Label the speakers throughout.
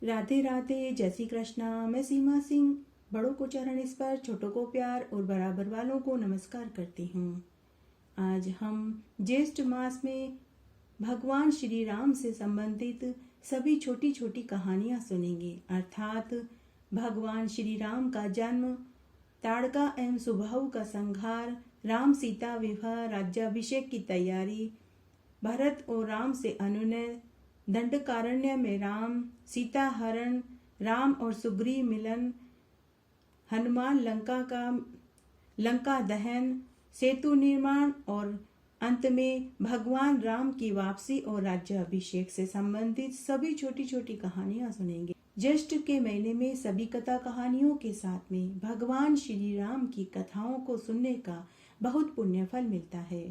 Speaker 1: राधे राधे, जय श्री कृष्णा। मैं सीमा सिंह बड़ों को चरण स्पर्श, छोटों को प्यार और बराबर वालों को नमस्कार करती हूँ। आज हम ज्येष्ठ मास में भगवान श्री राम से संबंधित सभी छोटी छोटी कहानियाँ सुनेंगे। अर्थात भगवान श्री राम का जन्म, ताड़का एवं सुबाहु का संहार, राम सीता विवाह, राज्याभिषेक की तैयारी, भरत और राम से अनुनय, दंडकारण्य में राम सीता हरण, राम और सुग्रीव मिलन, हनुमान लंका दहन, सेतु निर्माण और अंत में भगवान राम की वापसी और राज्याभिषेक से संबंधित सभी छोटी छोटी कहानियां सुनेंगे। ज्येष्ठ के महीने में सभी कथा कहानियों के साथ में भगवान श्री राम की कथाओं को सुनने का बहुत पुण्य फल मिलता है।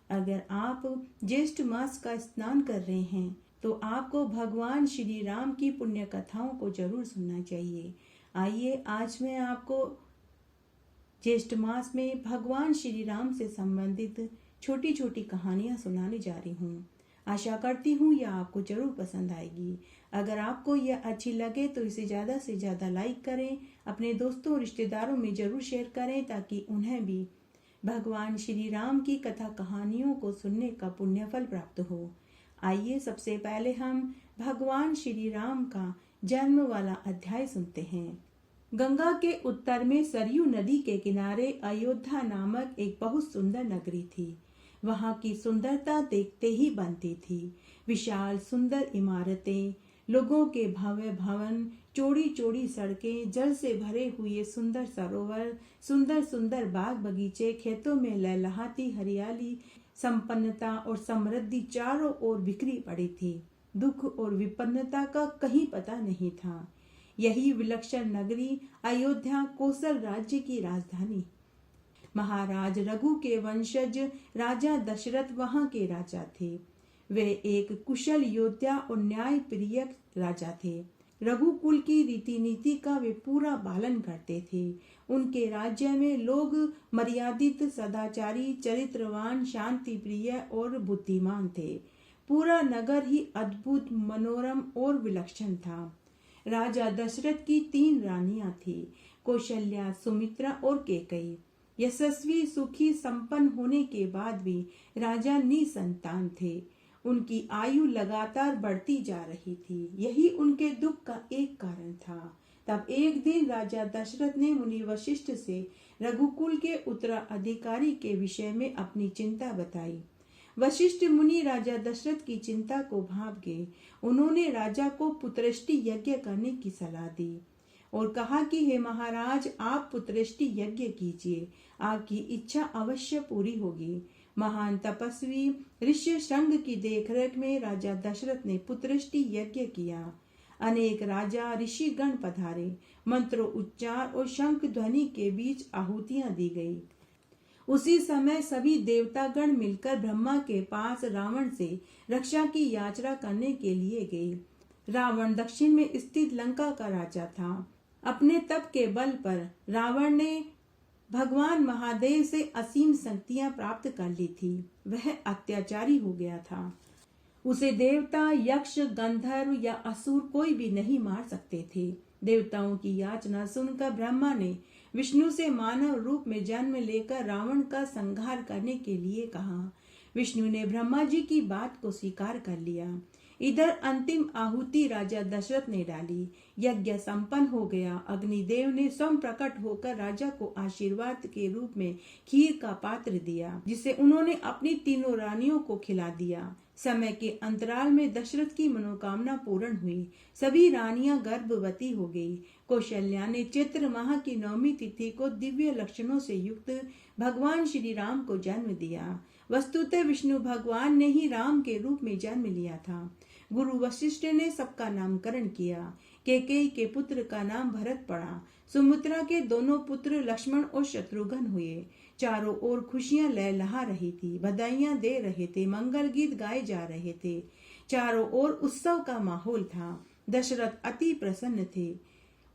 Speaker 1: अगर आप ज्येष्ठ मास का स्नान कर रहे हैं तो आपको भगवान श्री राम की पुण्य कथाओं को जरूर सुनना चाहिए। आइए आज मैं आपको ज्येष्ठ मास में भगवान श्री राम से संबंधित छोटी छोटी कहानियां सुनाने जा रही हूँ। आशा करती हूँ यह आपको जरूर पसंद आएगी। अगर आपको यह अच्छी लगे तो इसे ज़्यादा से ज़्यादा लाइक करें, अपने दोस्तों और रिश्तेदारों में जरूर शेयर करें ताकि उन्हें भी भगवान श्री राम की कथा कहानियों को सुनने का पुण्य फल प्राप्त हो। आइए सबसे पहले हम भगवान श्री राम का जन्म वाला अध्याय सुनते हैं। गंगा के उत्तर में सरयू नदी के किनारे अयोध्या नामक एक बहुत सुंदर नगरी थी। वहां की सुंदरता देखते ही बनती थी। विशाल सुंदर इमारतें, लोगों के भव्य भवन, चौड़ी चौड़ी सड़कें, जल से भरे हुए सुंदर सरोवर, सुंदर सुंदर बाग बगीचे, खेतों में लहलहाती हरियाली, संपन्नता और समृद्धि चारों ओर बिखरी पड़ी थी। दुख और विपन्नता का कहीं पता नहीं था। यही विलक्षण नगरी अयोध्या कौशल राज्य की राजधानी। महाराज रघु के वंशज राजा दशरथ वहां के राजा थे। वे एक कुशल योद्धा और न्याय प्रिय राजा थे। रघुकुल की रीति नीति का वे पूरा पालन करते थे। उनके राज्य में लोग मर्यादित, सदाचारी, चरित्रवान, शांति प्रिय और बुद्धिमान थे। पूरा नगर ही अद्भुत, मनोरम और विलक्षण था। राजा दशरथ की 3 रानियां थी, कौशल्या, सुमित्रा और कैकेयी। यशस्वी, सुखी, संपन्न होने के बाद भी राजा निसंतान थे। उनकी आयु लगातार बढ़ती जा रही थी। यही उनके दुख का एक कारण था। तब एक दिन राजा दशरथ ने मुनि वशिष्ठ से रघुकुल के उत्तराधिकारी के विषय में अपनी चिंता बताई। वशिष्ठ मुनि राजा दशरथ की चिंता को भांप गए। उन्होंने राजा को पुत्रष्टि यज्ञ करने की सलाह दी और कहा कि हे महाराज, आप पुत्रष्टि यज्ञ कीजिए, आपकी इच्छा अवश्य पूरी होगी। महान तपस्वी ऋष्यशृंग की देखरेख में राजा दशरथ ने पुत्रष्टि यज्ञ किया। अनेक राजा ऋषिगण पधारे। मंत्रों उच्चार और शंख ध्वनि के बीच आहुतियां दी गई। उसी समय सभी देवतागण मिलकर ब्रह्मा के पास रावण से रक्षा की याचना करने के लिए गए। रावण दक्षिण में स्थित लंका का राजा था। अपने तप के बल पर रावण ने भगवान महादेव से असीम शक्तियां प्राप्त कर ली थी। वह अत्याचारी हो गया था। उसे देवता, यक्ष, गंधर्व या असुर कोई भी नहीं मार सकते थे। देवताओं की याचना सुनकर ब्रह्मा ने विष्णु से मानव रूप में जन्म लेकर रावण का संहार करने के लिए कहा। विष्णु ने ब्रह्मा जी की बात को स्वीकार कर लिया। इधर अंतिम आहुति राजा दशरथ ने डाली। यज्ञ संपन्न हो गया। अग्निदेव ने स्वयं प्रकट होकर राजा को आशीर्वाद के रूप में खीर का पात्र दिया, जिसे उन्होंने अपनी 3 रानियों को खिला दिया। समय के अंतराल में दशरथ की मनोकामना पूर्ण हुई। सभी रानियां गर्भवती हो गई। कौशल्या ने चैत्र माह की 9वीं तिथि को दिव्य लक्षणों से युक्त भगवान श्री राम को जन्म दिया। वस्तुतः विष्णु भगवान ने ही राम के रूप में जन्म लिया था। गुरु वशिष्ठ ने सबका नामकरण किया। कैकेयी के पुत्र का नाम भरत पड़ा। सुमित्रा के दोनों पुत्र लक्ष्मण और शत्रुघ्न हुए। चारों ओर खुशियां लहलहा रही थी। बधाइयां दे रहे थे, मंगल गीत गाए जा रहे थे। चारों ओर उत्सव का माहौल था। दशरथ अति प्रसन्न थे।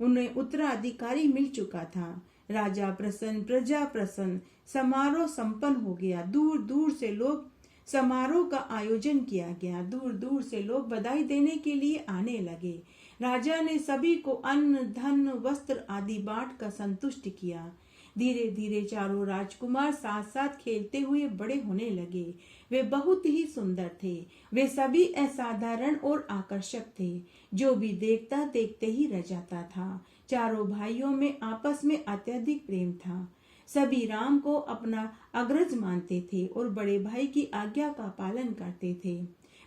Speaker 1: उन्हें उत्तराधिकारी मिल चुका था। राजा प्रसन्न, प्रजा प्रसन्न। समारोह संपन्न हो गया। दूर दूर से लोग समारोह का आयोजन किया गया। दूर दूर से लोग बधाई देने के लिए आने लगे। राजा ने सभी को अन्न, धन, वस्त्र आदि बांट कर संतुष्ट किया। धीरे धीरे चारों राजकुमार साथ साथ खेलते हुए बड़े होने लगे। वे बहुत ही सुंदर थे। वे सभी असाधारण और आकर्षक थे। जो भी देखता देखते ही रह जाता था। चारों भाइयों में आपस में अत्यधिक प्रेम था। सभी राम को अपना अग्रज मानते थे और बड़े भाई की आज्ञा का पालन करते थे।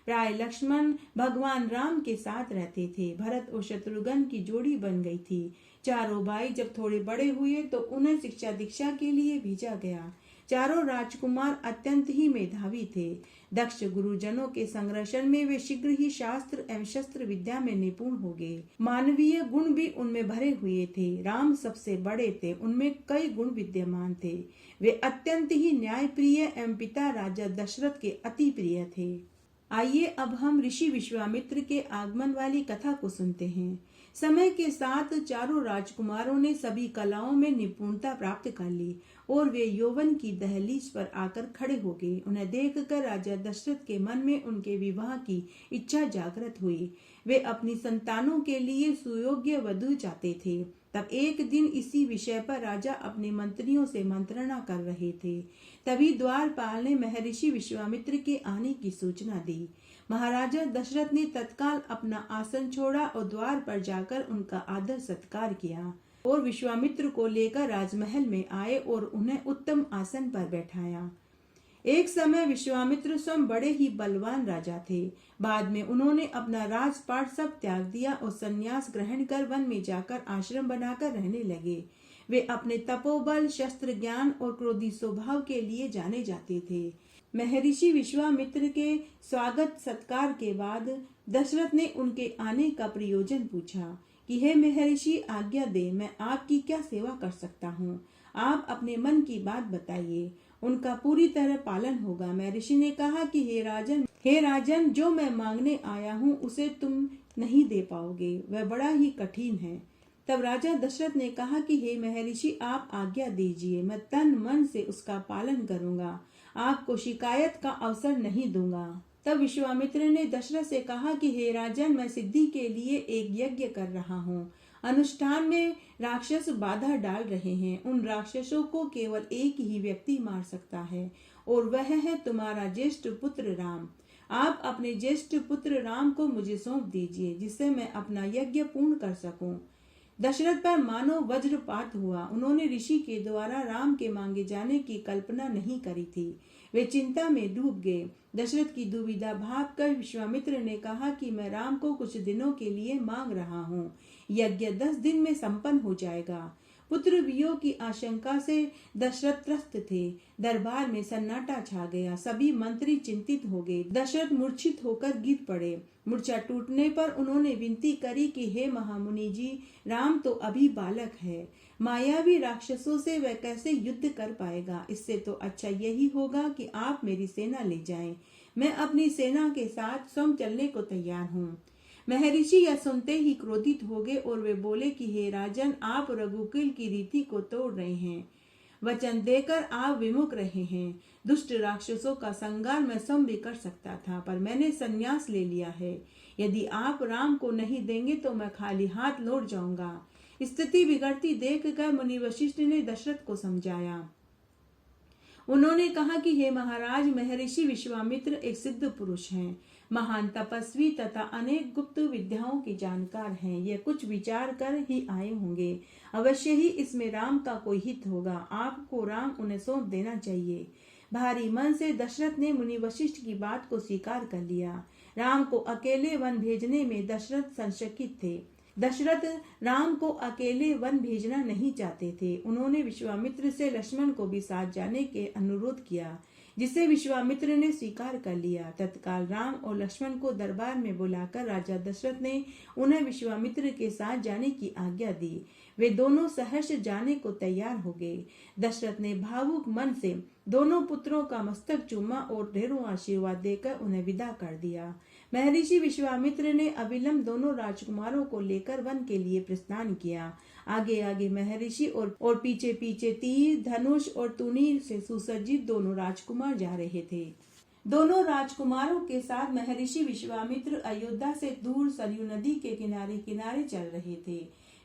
Speaker 1: प्राय लक्ष्मण भगवान राम के साथ रहते थे। भरत और शत्रुघ्न की जोड़ी बन गई थी। चारों भाई जब थोड़े बड़े हुए तो उन्हें शिक्षा दीक्षा के लिए भेजा गया। चारों राजकुमार अत्यंत ही मेधावी थे। दक्ष गुरुजनों के संरक्षण में वे शीघ्र ही शास्त्र एवं शस्त्र विद्या में निपुण हो गए। मानवीय गुण भी उनमें भरे हुए थे। राम सबसे बड़े थे, उनमें कई गुण विद्यमान थे। वे अत्यंत ही न्यायप्रिय एवं पिता राजा दशरथ के अति प्रिय थे। आइए अब हम ऋषि विश्वामित्र के आगमन वाली कथा को सुनते हैं। समय के साथ चारों राजकुमारों ने सभी कलाओं में निपुणता प्राप्त कर ली और वे यौवन की दहलीज पर आकर खड़े हो गए। उन्हें देखकर राजा दशरथ के मन में उनके विवाह की इच्छा जागृत हुई। वे अपनी संतानों के लिए सुयोग्य वधू चाहते थे। तब एक दिन इसी विषय पर राजा अपने मंत्रियों से मंत्रणा कर रहे थे। तभी द्वारपाल ने महर्षि विश्वामित्र के आने की सूचना दी। महाराजा दशरथ ने तत्काल अपना आसन छोड़ा और द्वार पर जाकर उनका आदर सत्कार किया और विश्वामित्र को लेकर राजमहल में आए और उन्हें उत्तम आसन पर बैठाया। एक समय विश्वामित्र स्वयं बड़े ही बलवान राजा थे। बाद में उन्होंने अपना राजपाट सब त्याग दिया और संन्यास ग्रहण कर वन में जाकर आश्रम बनाकर रहने लगे। वे अपने तपोबल, शस्त्र ज्ञान और क्रोधी स्वभाव के लिए जाने जाते थे। महर्षि विश्वामित्र के स्वागत सत्कार के बाद दशरथ ने उनके आने का प्रयोजन पूछा कि हे महर्षि, आज्ञा दे, मैं आपकी क्या सेवा कर सकता हूँ। आप अपने मन की बात बताइए, उनका पूरी तरह पालन होगा। महर्षि ने कहा कि हे राजन, जो मैं मांगने आया हूँ उसे तुम नहीं दे पाओगे, वह बड़ा ही कठिन है। तब राजा दशरथ ने कहा कि हे महर्षि, आप आज्ञा दीजिए, मैं तन मन से उसका पालन करूंगा, आपको शिकायत का अवसर नहीं दूंगा। तब विश्वामित्र ने दशरथ से कहा कि हे राजन, मैं सिद्धि के लिए एक यज्ञ कर रहा हूँ। अनुष्ठान में राक्षस बाधा डाल रहे हैं। उन राक्षसों को केवल एक ही व्यक्ति मार सकता है और वह है तुम्हारा ज्येष्ठ पुत्र राम। आप अपने ज्येष्ठ पुत्र राम को मुझे सौंप दीजिए, जिससे मैं अपना यज्ञ पूर्ण कर सकूं। दशरथ पर मानो वज्रपात हुआ। उन्होंने ऋषि के द्वारा राम के मांगे जाने की कल्पना नहीं करी थी। वे चिंता में डूब गए। दशरथ की दुविधा भाप कर विश्वामित्र ने कहा कि मैं राम को कुछ दिनों के लिए मांग रहा हूँ। यज्ञ 10 दिन में संपन्न हो जाएगा। पुत्र वियोग की आशंका से दशरथ त्रस्त थे। दरबार में सन्नाटा छा गया। सभी मंत्री चिंतित हो गए। दशरथ मूर्छित होकर गिर पड़े। मूर्छा टूटने पर उन्होंने विनती करी कि हे महामुनि जी, राम तो अभी बालक है। मायावी राक्षसों से वह कैसे युद्ध कर पाएगा। इससे तो अच्छा यही होगा कि आप मेरी सेना ले जाएं। मैं अपनी सेना के साथ स्वयं चलने को तैयार हूँ। महर्षि यह सुनते ही क्रोधित हो गए और वे बोले कि हे राजन, आप रघुकुल की रीति को तोड़ रहे हैं। वचन देकर आप विमुख रहे हैं। दुष्ट राक्षसों का संहार मैं स्वयं भी कर सकता था, पर मैंने संन्यास ले लिया है। यदि आप राम को नहीं देंगे तो मैं खाली हाथ लौट जाऊंगा। स्थिति बिगड़ती देखकर मुनि वशिष्ठ ने दशरथ को समझाया। उन्होंने कहा कि हे महाराज, महर्षि विश्वामित्र एक सिद्ध पुरुष हैं, महान तपस्वी तथा अनेक गुप्त विद्याओं के जानकार हैं। ये कुछ विचार कर ही आए होंगे। अवश्य ही इसमें राम का कोई हित होगा। आपको राम उन्हें सौंप देना चाहिए। भारी मन से दशरथ ने मुनि वशिष्ठ की बात को स्वीकार कर लिया। राम को अकेले वन भेजने में दशरथ संशयित थे। दशरथ राम को अकेले वन भेजना नहीं चाहते थे। उन्होंने विश्वामित्र से लक्ष्मण को भी साथ जाने के अनुरोध किया, जिसे विश्वामित्र ने स्वीकार कर लिया। तत्काल राम और लक्ष्मण को दरबार में बुलाकर राजा दशरथ ने उन्हें विश्वामित्र के साथ जाने की आज्ञा दी। वे दोनों सहर्ष जाने को तैयार हो गए। दशरथ ने भावुक मन से दोनों पुत्रों का मस्तक चूमा और ढेरों आशीर्वाद देकर उन्हें विदा कर दिया। महर्षि विश्वामित्र ने अविलंब दोनों राजकुमारों को लेकर वन के लिए प्रस्थान किया। आगे आगे महर्षि और पीछे पीछे तीर, धनुष और तुनीर से सुसज्जित दोनों राजकुमार जा रहे थे। दोनों राजकुमारों के साथ महर्षि विश्वामित्र अयोध्या से दूर सरयू नदी के किनारे किनारे चल रहे थे।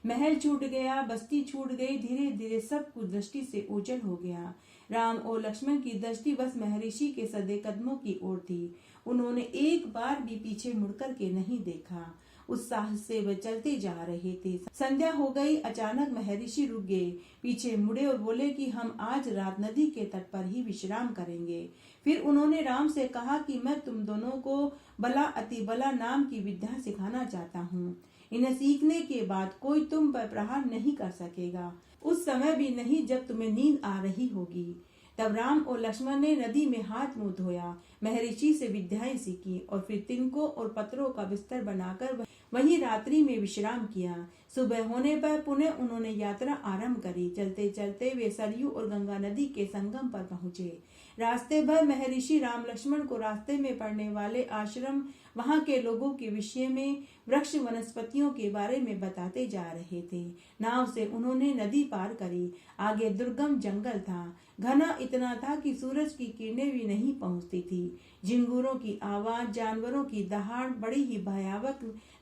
Speaker 1: महल छूट गया, बस्ती छूट गई, धीरे धीरे सब कुछ दृष्टि से ओझल हो गया। राम और लक्ष्मण की दृष्टि बस महर्षि के सदे कदमों की ओर थी। उन्होंने एक बार भी पीछे मुड़कर के नहीं देखा। उत्साह से वे चलते जा रहे थे। संध्या हो गई। अचानक महर्षि रुक गए, पीछे मुड़े और बोले कि हम आज रात नदी के तट पर ही विश्राम करेंगे। फिर उन्होंने राम से कहा कि मैं तुम दोनों को बला अति बला नाम की विद्या सिखाना चाहता हूँ। इन्हें सीखने के बाद कोई तुम पर प्रहार नहीं कर सकेगा, उस समय भी नहीं जब तुम्हें नींद आ रही होगी। तब राम और लक्ष्मण ने नदी में हाथ मुंह धोया, महर्षि से विद्याएं सीखी और फिर तिनकों और पत्थरों का बिस्तर बनाकर वहीं रात्रि में विश्राम किया। सुबह होने पर पुनः उन्होंने यात्रा आरंभ करी। चलते चलते वे सरयू और गंगा नदी के संगम पर पहुंचे। रास्ते भर महर्षि राम लक्ष्मण को रास्ते में पड़ने वाले आश्रम, वहां के लोगों के विषय में, वृक्ष वनस्पतियों के बारे में बताते जा रहे थे। नाव से उन्होंने नदी पार करी। आगे दुर्गम जंगल था। घना इतना था कि सूरज की किरणें भी नहीं पहुंचती थी। झिंगुरों की आवाज, जानवरों की दहाड़ बड़ी ही भयावह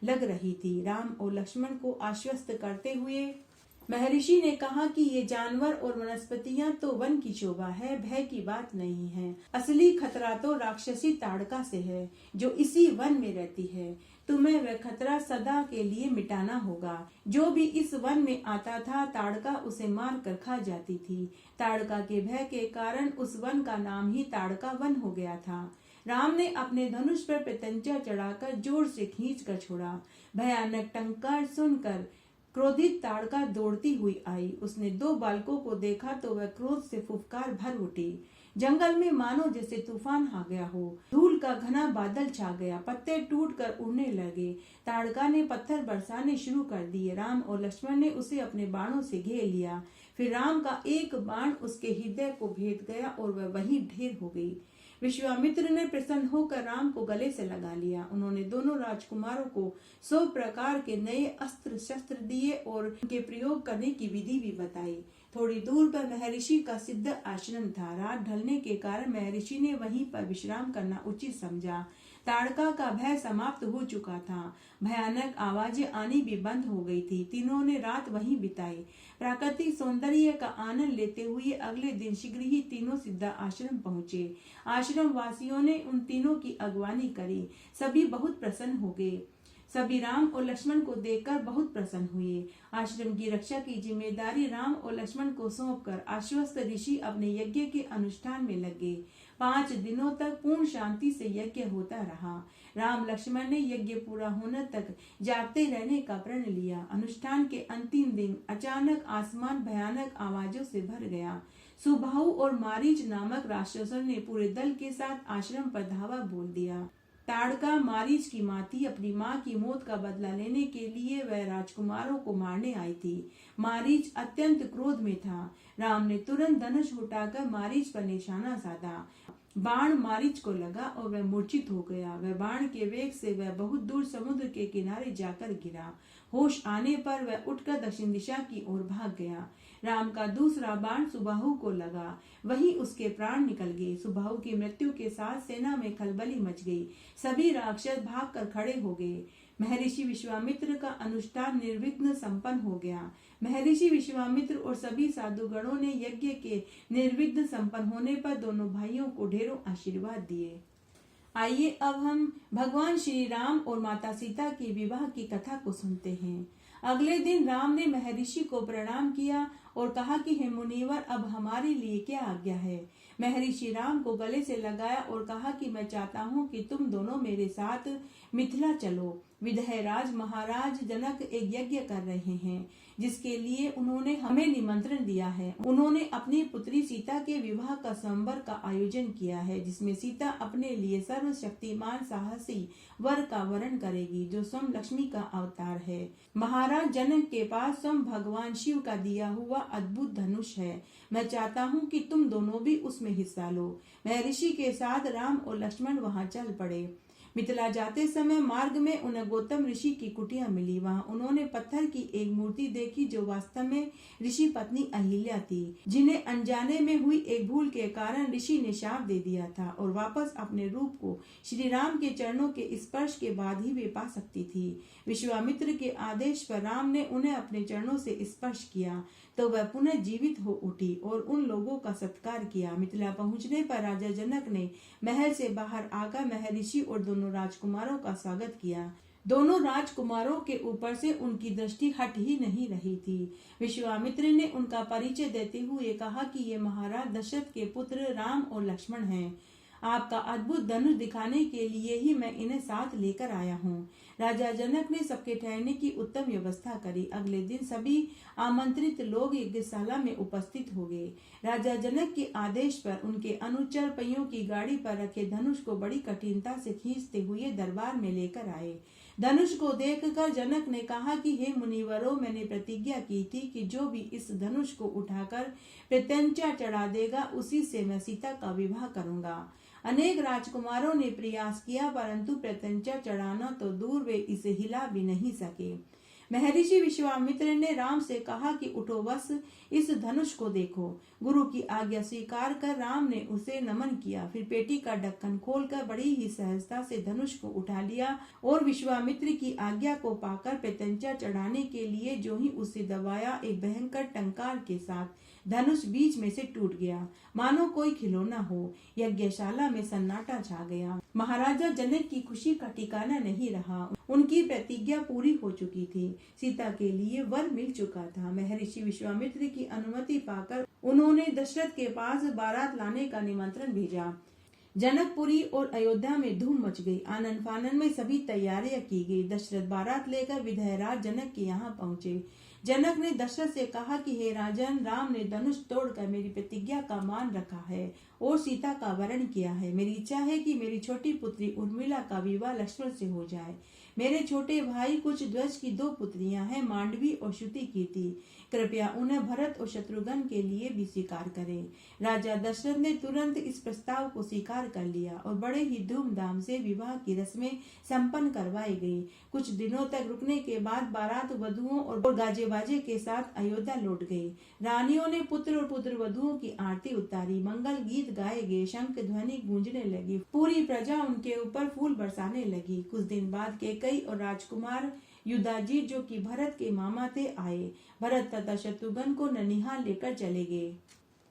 Speaker 1: लग रही थी। राम और लक्ष्मण को आश्वस्त करते हुए महर्षि ने कहा कि ये जानवर और वनस्पतियां तो वन की शोभा है, भय की बात नहीं है। असली खतरा तो राक्षसी ताड़का से है, जो इसी वन में रहती है। तुम्हें वह खतरा सदा के लिए मिटाना होगा। जो भी इस वन में आता था, ताड़का उसे मार कर खा जाती थी। ताड़का के भय के कारण उस वन का नाम ही ताड़का वन हो गया था। राम ने अपने धनुष पर प्रत्यंचा चढ़ाकर जोर से खींच कर छोड़ा। भयानक टंकार सुनकर क्रोधित ताड़का दौड़ती हुई आई। उसने दो बालकों को देखा तो वह क्रोध से फुफकार भर उठी। जंगल में मानो जैसे तूफान आ गया हो। धूल का घना बादल छा गया, पत्ते टूटकर उड़ने लगे। ताड़का ने पत्थर बरसाने शुरू कर दिए। राम और लक्ष्मण ने उसे अपने बाणों से घेर लिया। फिर राम का एक बाण उसके हृदय को भेद गया और वह वहीं ढेर हो गई। विश्वामित्र ने प्रसन्न होकर राम को गले से लगा लिया। उन्होंने दोनों राजकुमारों को 100 प्रकार के नए अस्त्र शस्त्र दिए और उनके प्रयोग करने की विधि भी बताई। थोड़ी दूर पर महर्षि का सिद्ध आश्रम था। रात ढलने के कारण महर्षि ने वहीं पर विश्राम करना उचित समझा। ताड़का का भय समाप्त हो चुका था। भयानक आवाजें आनी भी बंद हो गई थी। तीनों ने रात वहीं बिताई। प्राकृतिक सौंदर्य का आनंद लेते हुए अगले दिन शीघ्र ही तीनों सिद्धा आश्रम पहुंचे। आश्रम वासियों ने उन तीनों की अगवानी करी। सभी बहुत प्रसन्न हो गए। सभी राम और लक्ष्मण को देखकर बहुत प्रसन्न हुए। आश्रम की रक्षा की जिम्मेदारी राम और लक्ष्मण को सौंपकर आश्वस्त ऋषि अपने यज्ञ के अनुष्ठान में लगे। 5 दिनों तक पूर्ण शांति से यज्ञ होता रहा। राम लक्ष्मण ने यज्ञ पूरा होने तक जागते रहने का प्रण लिया। अनुष्ठान के अंतिम दिन अचानक आसमान भयानक आवाजों से भर गया। सुबाहु और मारीच नामक राक्षसों ने पूरे दल के साथ आश्रम पर धावा बोल दिया। ताड़का मारीच की माँ थी। अपनी माँ की मौत का बदला लेने के लिए वह राजकुमारों को मारने आई थी। मारीच अत्यंत क्रोध में था। राम ने तुरंत धनुष उठाकर मारीच पर निशाना साधा। बाण मारीच को लगा और वह मूर्छित हो गया। वह बाण के वेग से वह बहुत दूर समुद्र के किनारे जाकर गिरा। होश आने पर वह उठकर दक्षिण दिशा की ओर भाग गया। राम का दूसरा बाण सुबाहु को लगा, वहीं उसके प्राण निकल गए। सुबाहु की मृत्यु के साथ सेना में खलबली मच गई। सभी राक्षस भागकर खड़े हो गए। महर्षि विश्वामित्र का अनुष्ठान निर्विघ्न संपन्न हो गया। महर्षि विश्वामित्र और सभी साधुगणों ने यज्ञ के निर्विघ्न संपन्न होने पर दोनों भाइयों को ढेरों आशीर्वाद दिए। आइए अब हम भगवान श्री राम और माता सीता के विवाह की कथा को सुनते हैं। अगले दिन राम ने महर्षि को प्रणाम किया और कहा कि हे मुनिवर, अब हमारे लिए क्या आज्ञा है। महर्षि राम को गले से लगाया और कहा कि मैं चाहता हूँ कि तुम दोनों मेरे साथ मिथिला चलो। विदहराज महाराज जनक एक यज्ञ कर रहे हैं, जिसके लिए उन्होंने हमें निमंत्रण दिया है। उन्होंने अपनी पुत्री सीता के विवाह का संवर का आयोजन किया है, जिसमें सीता अपने लिए सर्वशक्तिमान साहसी वर का वरण करेगी, जो स्वयं लक्ष्मी का अवतार है। महाराज जनक के पास स्वयं भगवान शिव का दिया हुआ अद्भुत धनुष है। मैं चाहता हूँ कि तुम दोनों भी उसमें हिस्सा लो। महर्षि के साथ राम और लक्ष्मण वहां चल पड़े। मिथिला जाते समय मार्ग में उन्हें गौतम ऋषि की कुटिया मिली। वहां उन्होंने पत्थर की एक मूर्ति देखी जो वास्तव में ऋषि पत्नी अहिल्या थी, जिन्हें अनजाने में हुई एक भूल के कारण ऋषि ने शाप दे दिया था और वापस अपने रूप को श्री राम के चरणों के स्पर्श के बाद ही वे पा सकती थी। विश्वामित्र के आदेश पर राम ने उन्हें अपने चरणों से स्पर्श किया तो वह पुनः जीवित हो उठी और उन लोगों का सत्कार किया। मिथिला पहुंचने पर राजा जनक ने महल से बाहर आकर महर्षि और दोनों राजकुमारों का स्वागत किया। दोनों राजकुमारों के ऊपर से उनकी दृष्टि हट ही नहीं रही थी। विश्वामित्र ने उनका परिचय देते हुए कहा कि ये महाराज दशरथ के पुत्र राम और लक्ष्मण हैं। आपका अद्भुत धनुष दिखाने के लिए ही मैं इन्हें साथ लेकर आया हूँ। राजा जनक ने सबके ठहरने की उत्तम व्यवस्था करी। अगले दिन सभी आमंत्रित लोग यज्ञशाला में उपस्थित हो गए। राजा जनक के आदेश पर उनके अनुचर पहियों की गाड़ी पर रखे धनुष को बड़ी कठिनता से खींचते हुए दरबार में लेकर आए। धनुष को देखकर जनक ने कहा कि हे मुनिवरों, मैंने प्रतिज्ञा की थी कि जो भी इस धनुष को उठाकर प्रत्यंचा चढ़ा देगा उसी से मैं सीता का विवाह करूंगा। अनेक राजकुमारों ने प्रयास किया परंतु प्रत्यंचा चढ़ाना तो दूर, वे इसे हिला भी नहीं सके। महर्षि विश्वामित्र ने राम से कहा कि उठो, बस इस धनुष को देखो। गुरु की आज्ञा स्वीकार कर राम ने उसे नमन किया, फिर पेटी का ढक्कन खोलकर बड़ी ही सहजता से धनुष को उठा लिया और विश्वामित्र की आज्ञा को पाकर प्रत्यंचा चढ़ाने के लिए जो ही उसे दबाया, एक भयंकर टंकार के साथ धनुष बीच में से टूट गया, मानो कोई खिलौना हो। यज्ञशाला में सन्नाटा छा गया। महाराजा जनक की खुशी का ठिकाना नहीं रहा। उनकी प्रतिज्ञा पूरी हो चुकी थी। सीता के लिए वर मिल चुका था। महर्षि विश्वामित्र की अनुमति पाकर उन्होंने दशरथ के पास बारात लाने का निमंत्रण भेजा। जनकपुरी और अयोध्या में धूम मच गई। आनंद फानन में सभी तैयारियां की गई। दशरथ बारात लेकर विधेयराज जनक के यहाँ पहुंचे। जनक ने दशरथ से कहा कि हे राजन, राम ने धनुष तोड़कर मेरी प्रतिज्ञा का मान रखा है और सीता का वरण किया है। मेरी इच्छा है कि मेरी छोटी पुत्री उर्मिला का विवाह लक्ष्मण से हो जाए। मेरे छोटे भाई कुछ ध्वज की 2 पुत्रियां हैं, मांडवी और श्रुति कीर्ति। कृपया उन्हें भरत और शत्रुघ्न के लिए भी स्वीकार करें। राजा दशरथ ने तुरंत इस प्रस्ताव को स्वीकार कर लिया और बड़े ही धूमधाम से विवाह की रस्में संपन्न करवाई गई। कुछ दिनों तक रुकने के बाद बारात वधुओं और गाजे बाजे के साथ अयोध्या लौट गई। रानियों ने पुत्र और पुत्र वधुओं की आरती उतारी, मंगल गीत गाए गए, शंख ध्वनि गूंजने लगी। पूरी प्रजा उनके ऊपर फूल बरसाने लगी। कुछ दिन बाद केकई और राजकुमार युधाजीत, जो कि भरत के मामा थे, आए। भरत तथा शत्रुघ्न को ननिहाल लेकर चले गए।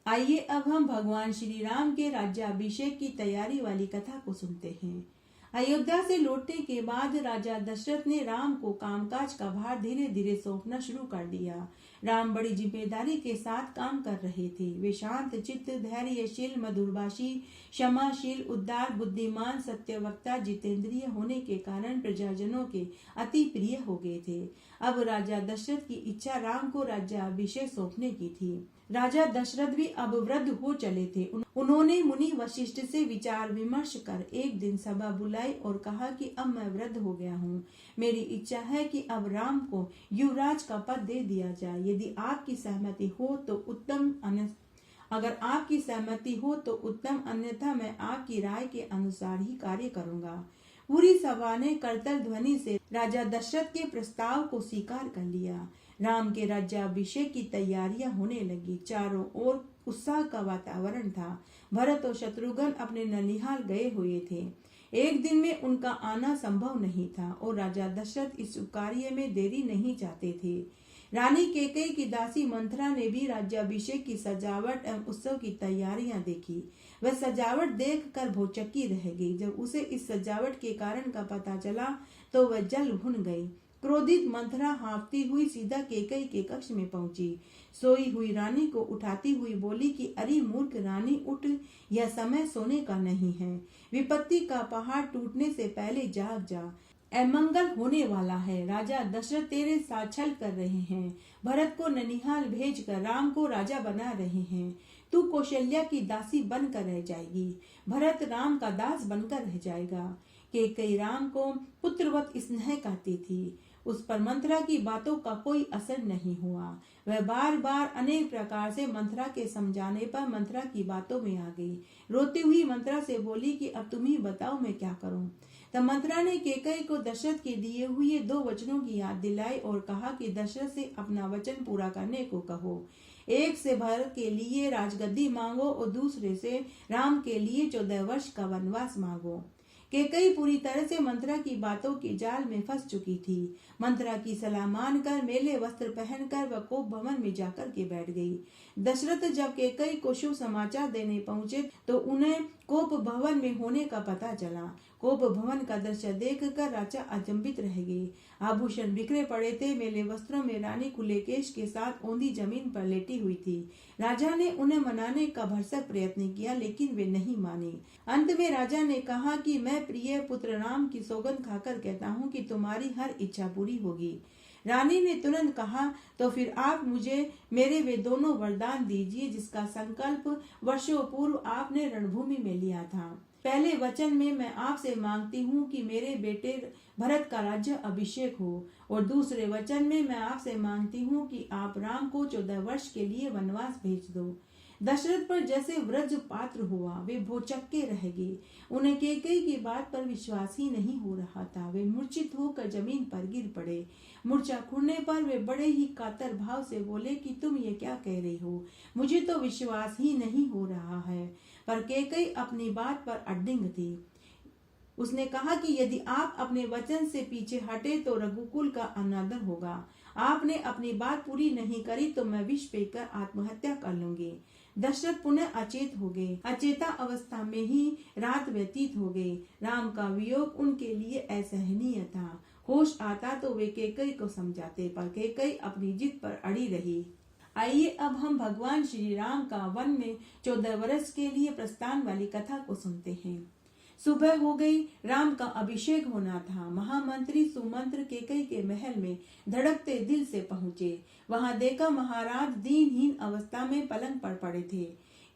Speaker 1: आइए अब हम भगवान श्री राम के राज्याभिषेक की तैयारी वाली कथा को सुनते हैं। अयोध्या से लौटने के बाद राजा दशरथ ने राम को कामकाज का भार धीरे धीरे सौंपना शुरू कर दिया। राम बड़ी जिम्मेदारी के साथ काम कर रहे थे। वे शांत चित्त, धैर्यशील, मधुरभाषी, क्षमाशील, उदार, बुद्धिमान, सत्यवक्ता, जितेंद्रिय होने के कारण प्रजाजनों के अति प्रिय हो गए थे। अब राजा दशरथ की इच्छा राम को राज्याभिषेक सौंपने की थी। राजा दशरथ भी अब वृद्ध हो चले थे। उन्होंने मुनि वशिष्ठ से विचार विमर्श कर एक दिन सभा बुलाई और कहा कि अब मैं वृद्ध हो गया हूँ। मेरी इच्छा है कि अब राम को युवराज का पद दे दिया जाए। यदि आपकी सहमति हो तो उत्तम, अगर आपकी सहमति हो तो उत्तम, अन्यथा मैं आपकी राय के अनुसार ही कार्य करूंगा। पूरी सभा ने करतल ध्वनि से राजा दशरथ के प्रस्ताव को स्वीकार कर लिया। राम के राज्याभिषेक की तैयारियां होने लगी। चारों ओर उत्साह का वातावरण था। भरत और शत्रुघ्न अपने ननिहाल गए हुए थे। एक दिन में उनका आना संभव नहीं था और राजा दशरथ इस कार्य में देरी नहीं चाहते थे। रानी केकई की दासी मंथरा ने भी राज्याभिषेक की सजावट एवं उत्सव की तैयारियां देखी। वह सजावट देखकर भौचक्की रह गई। जब उसे इस सजावट के कारण का पता चला तो वह जल भुन गई। क्रोधित मंथरा हाँफती हुई सीधा केकई के कक्ष में पहुंची। सोई हुई रानी को उठाती हुई बोली कि अरे मूर्ख रानी, उठ, यह समय सोने का नहीं है। विपत्ति का पहाड़ टूटने से पहले जाग जा, अमंगल होने वाला है। राजा दशरथ तेरे साथ छल कर रहे हैं। भरत को ननिहाल भेजकर राम को राजा बना रहे हैं। तू कौशल्या की दासी बनकर रह जाएगी। भरत राम का दास बनकर रह जाएगा। केकई राम को पुत्रवत स्नेह करती थी। उस पर मंथरा की बातों का कोई असर नहीं हुआ। वह बार बार अनेक प्रकार से मंथरा के समझाने पर मंथरा की बातों में आ गई। रोती हुई मंथरा से बोली कि अब तुम ही बताओ मैं क्या करूं। तब मंथरा ने केकई को दशरथ के दिए हुए 2 वचनों की याद दिलाई और कहा कि दशरथ से अपना वचन पूरा करने को कहो। एक से भरत के लिए राजगद्दी मांगो और दूसरे से राम के लिए 14 वर्ष का वनवास मांगो। केकई पूरी तरह से मंथरा की बातों के जाल में फंस चुकी थी। मंथरा की सलाह मानकर मेले वस्त्र पहनकर वह कोप भवन में जाकर के बैठ गई। दशरथ जब केकई को शुभ समाचार देने पहुंचे तो उन्हें कोप भवन में होने का पता चला। कोप भवन का दृश्य देखकर राजा अचंभित रह गए। आभूषण बिखरे पड़े थे। मेले वस्त्रों में रानी खुले केश के साथ औंधी जमीन पर लेटी हुई थी। राजा ने उन्हें मनाने का भरसक प्रयत्न किया लेकिन वे नहीं माने। अंत में राजा ने कहा कि मैं प्रिय पुत्र राम की सौगंध खाकर कहता हूँ कि तुम्हारी हर इच्छा पूरी होगी। रानी ने तुरंत कहा, तो फिर आप मुझे मेरे वे दोनों वरदान दीजिए जिसका संकल्प वर्षों पूर्व आपने रणभूमि में लिया था। पहले वचन में मैं आपसे मांगती हूँ कि मेरे बेटे भरत का राज्य अभिषेक हो और दूसरे वचन में मैं आपसे मांगती हूँ कि आप राम को 14 वर्ष के लिए वनवास भेज दो। दशरथ पर जैसे वज्रपात हुआ। वे भौचक्के रह गए। उन्हें केकई की बात पर विश्वास ही नहीं हो रहा था। वे मूर्छित होकर जमीन पर गिर पड़े। मूर्छा खुलने पर वे बड़े ही कातर भाव से बोले कि तुम ये क्या कह रही हो, मुझे तो विश्वास ही नहीं हो रहा है। पर केकई अपनी बात पर अडिग थी। उसने कहा कि यदि आप अपने वचन से पीछे हटे तो रघुकुल का अनादर होगा। आपने अपनी बात पूरी नहीं करी तो मैं विष पीकर आत्महत्या कर लूंगी। दशरथ पुनः अचेत हो गए। अचेता अवस्था में ही रात व्यतीत हो गई। राम का वियोग उनके लिए असहनीय था। होश आता तो वे केकई को समझाते पर केकई अपनी जिद पर अड़ी रही। आइए अब हम भगवान श्री राम का वन में 14 वर्ष के लिए प्रस्थान वाली कथा को सुनते हैं। सुबह हो गई। राम का अभिषेक होना था। महामंत्री सुमंत्र केकई के महल में धड़कते दिल से पहुंचे। वहां देखा महाराज दीनहीन अवस्था में पलंग पर पड़े थे।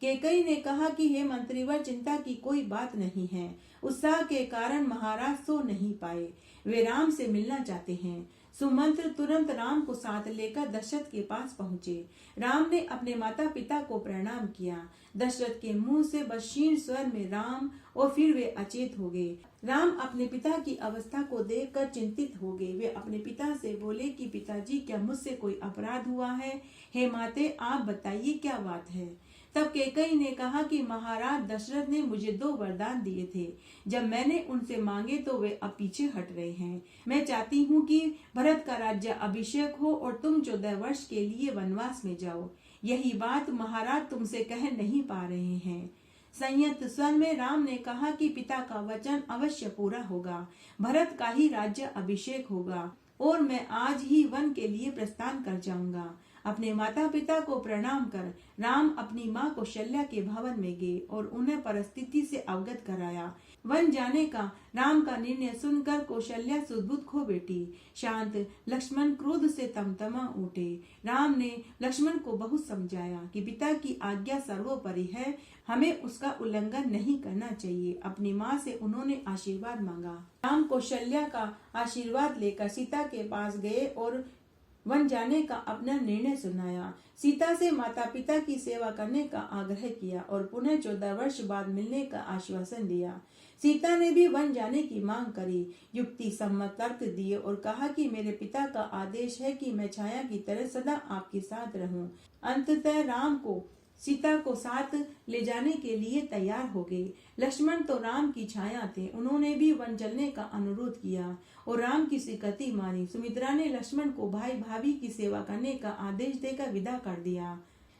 Speaker 1: केकई ने कहा कि हे मंत्रीवर, चिंता की कोई बात नहीं है। उत्साह के कारण महाराज सो नहीं पाए। वे राम से मिलना चाहते हैं। सुमंत्र तुरंत राम को साथ लेकर दशरथ के पास पहुंचे। राम ने अपने माता पिता को प्रणाम किया। दशरथ के मुंह से बस क्षीण स्वर में राम और फिर वे अचेत हो गए। राम अपने पिता की अवस्था को देखकर चिंतित हो गए। वे अपने पिता से बोले कि पिताजी, क्या मुझसे कोई अपराध हुआ है? हे माते, आप बताइए क्या बात है? तब केकई ने कहा कि महाराज दशरथ ने मुझे 2 वरदान दिए थे। जब मैंने उनसे मांगे तो वे अब पीछे हट रहे हैं। मैं चाहती हूँ कि भरत का राज्य अभिषेक हो और तुम 14 वर्ष के लिए वनवास में जाओ। यही बात महाराज तुमसे कह नहीं पा रहे हैं। संयत स्वर में राम ने कहा कि पिता का वचन अवश्य पूरा होगा। भरत का ही राज्य अभिषेक होगा और मैं आज ही वन के लिए प्रस्थान कर जाऊंगा। अपने माता पिता को प्रणाम कर राम अपनी माँ कौशल्या के भवन में गए और उन्हें परिस्थिति से अवगत कराया। वन जाने का राम का निर्णय सुनकर कौशल्या सुदबुद्ध खो बैठी। शांत लक्ष्मण क्रोध से तमतमा उठे। राम ने लक्ष्मण को बहुत समझाया कि पिता की आज्ञा सर्वोपरि है, हमें उसका उल्लंघन नहीं करना चाहिए। अपनी माँ से उन्होंने आशीर्वाद मांगा। राम कौशल्या का आशीर्वाद लेकर सीता के पास गए और वन जाने का अपना निर्णय सुनाया। सीता से माता पिता की सेवा करने का आग्रह किया और पुनः 14 वर्ष बाद मिलने का आश्वासन दिया। सीता ने भी वन जाने की मांग करी, युक्ति सम्मत तर्क दिए और कहा कि मेरे पिता का आदेश है कि मैं छाया की तरह सदा आपके साथ रहूं। अंततः राम को सीता को साथ ले जाने के लिए तैयार हो गए। लक्ष्मण तो राम की छाया थे। उन्होंने भी वन चलने का अनुरोध किया और राम की स्वीकृति मानी। सुमित्रा ने लक्ष्मण को भाई भाभी की सेवा करने का आदेश देकर विदा कर दिया।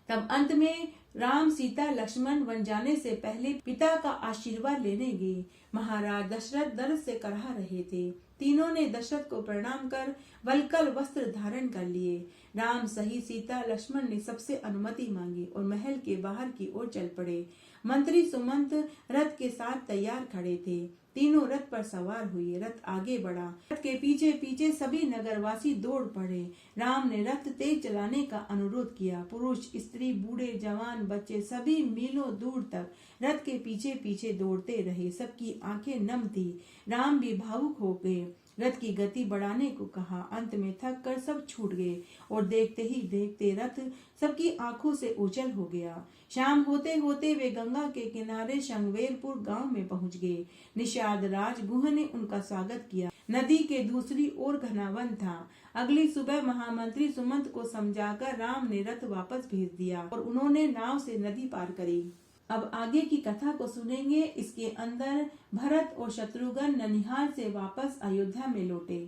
Speaker 1: तब अंत में राम सीता लक्ष्मण वन जाने से पहले पिता का आशीर्वाद लेने गए। महाराज दशरथ दर्द से करहा रहे थे। तीनों ने दशरथ को प्रणाम कर वल्कल वस्त्र धारण कर लिए। राम सही सीता लक्ष्मण ने सबसे अनुमति मांगी और महल के बाहर की ओर चल पड़े। मंत्री सुमंत रथ के साथ तैयार खड़े थे। तीनों रथ पर सवार हुए। रथ आगे बढ़ा। रथ के पीछे पीछे सभी नगरवासी दौड़ पड़े। राम ने रथ तेज चलाने का अनुरोध किया। पुरुष, स्त्री, बूढ़े, जवान, बच्चे सभी मीलों दूर तक रथ के पीछे पीछे दौड़ते रहे। सबकी आंखें नम थी। राम भी भावुक हो गए। रथ की गति बढ़ाने को कहा। अंत में थक कर सब छूट गए और देखते ही देखते रथ सबकी आंखों से ओझल हो गया। शाम होते होते वे गंगा के किनारे शंगवेरपुर गांव में पहुंच गए। निषाद राज गुह ने उनका स्वागत किया। नदी के दूसरी ओर घना वन था। अगली सुबह महामंत्री सुमंत को समझाकर राम ने रथ वापस भेज दिया और उन्होंने नाव से नदी पार करी। अब आगे की कथा को सुनेंगे। इसके अंदर भरत और शत्रुघ्न ननिहाल से वापस अयोध्या में लौटे।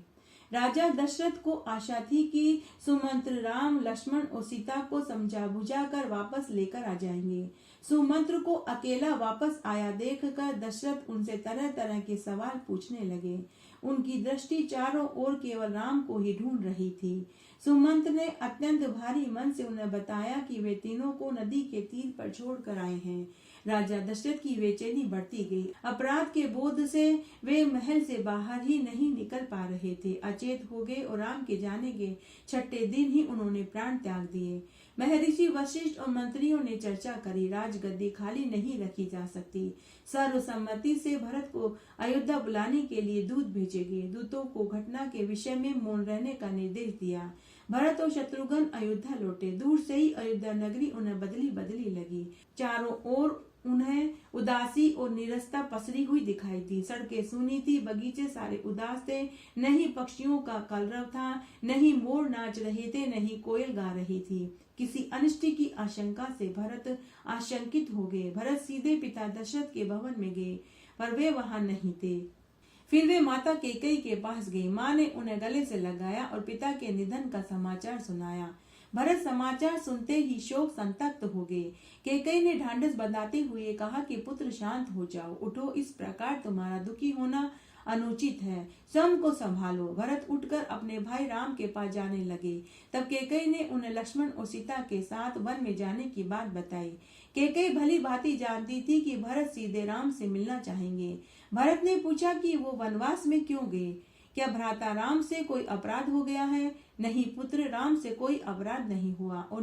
Speaker 1: राजा दशरथ को आशा थी कि सुमंत्र राम, लक्ष्मण और सीता को समझा बुझा कर वापस लेकर आ जाएंगे। सुमंत्र को अकेला वापस आया देखकर दशरथ उनसे तरह तरह के सवाल पूछने लगे। उनकी दृष्टि चारों ओर केवल राम को ही ढूंढ रही थी। सुमंत ने अत्यंत भारी मन से उन्हें बताया कि वे तीनों को नदी के तीर पर छोड़कर आए हैं। राजा दशरथ की बेचैनी बढ़ती गई। अपराध के बोध से वे महल से बाहर ही नहीं निकल पा रहे थे। अचेत हो गए और राम के जाने के छठे दिन ही उन्होंने प्राण त्याग दिए। महर्षि वशिष्ठ और मंत्रियों ने चर्चा करी। राजगद्दी खाली नहीं रखी जा सकती। सर्वसम्मति से भरत को अयोध्या बुलाने के लिए दूत भेजे गए। दूतों को घटना के विषय में मौन रहने का निर्देश दिया। भरत और शत्रुघ्न अयोध्या लौटे। दूर से ही अयोध्या नगरी उन्हें बदली बदली लगी। चारों ओर उन्हें उदासी और निरस्ता पसरी हुई दिखाई दी। सड़कें सूनी थी, बगीचे सारे उदास थे। न ही पक्षियों का कलरव था, न ही मोर नाच रहे थे, न ही कोयल गा रही थी। किसी अनिष्ट की आशंका से भरत आशंकित हो गए। भरत सीधे पिता दशरथ के भवन में गए, पर वे वहां नहीं थे। फिर वे माता कैकेयी के पास गए। माँ ने उन्हें गले से लगाया और पिता के निधन का समाचार सुनाया। भरत समाचार सुनते ही शोक संतप्त हो गए। कैकेयी ने ढांढस बंधाते हुए कहा कि पुत्र शांत हो जाओ, उठो, इस प्रकार तुम्हारा दुखी होना अनुचित है, स्वयं को संभालो। भरत उठकर अपने भाई राम के पास जाने लगे। तब कैकेयी ने उन्हें लक्ष्मण और सीता के साथ वन में जाने की बात बताई। कैकेयी भली भांति जानती थी कि भरत सीधे राम से मिलना चाहेंगे। भरत ने पूछा कि वो वनवास में क्यों गए? क्या भ्राता राम से कोई अपराध हो गया है? नहीं पुत्र, राम से कोई अपराध नहीं हुआ और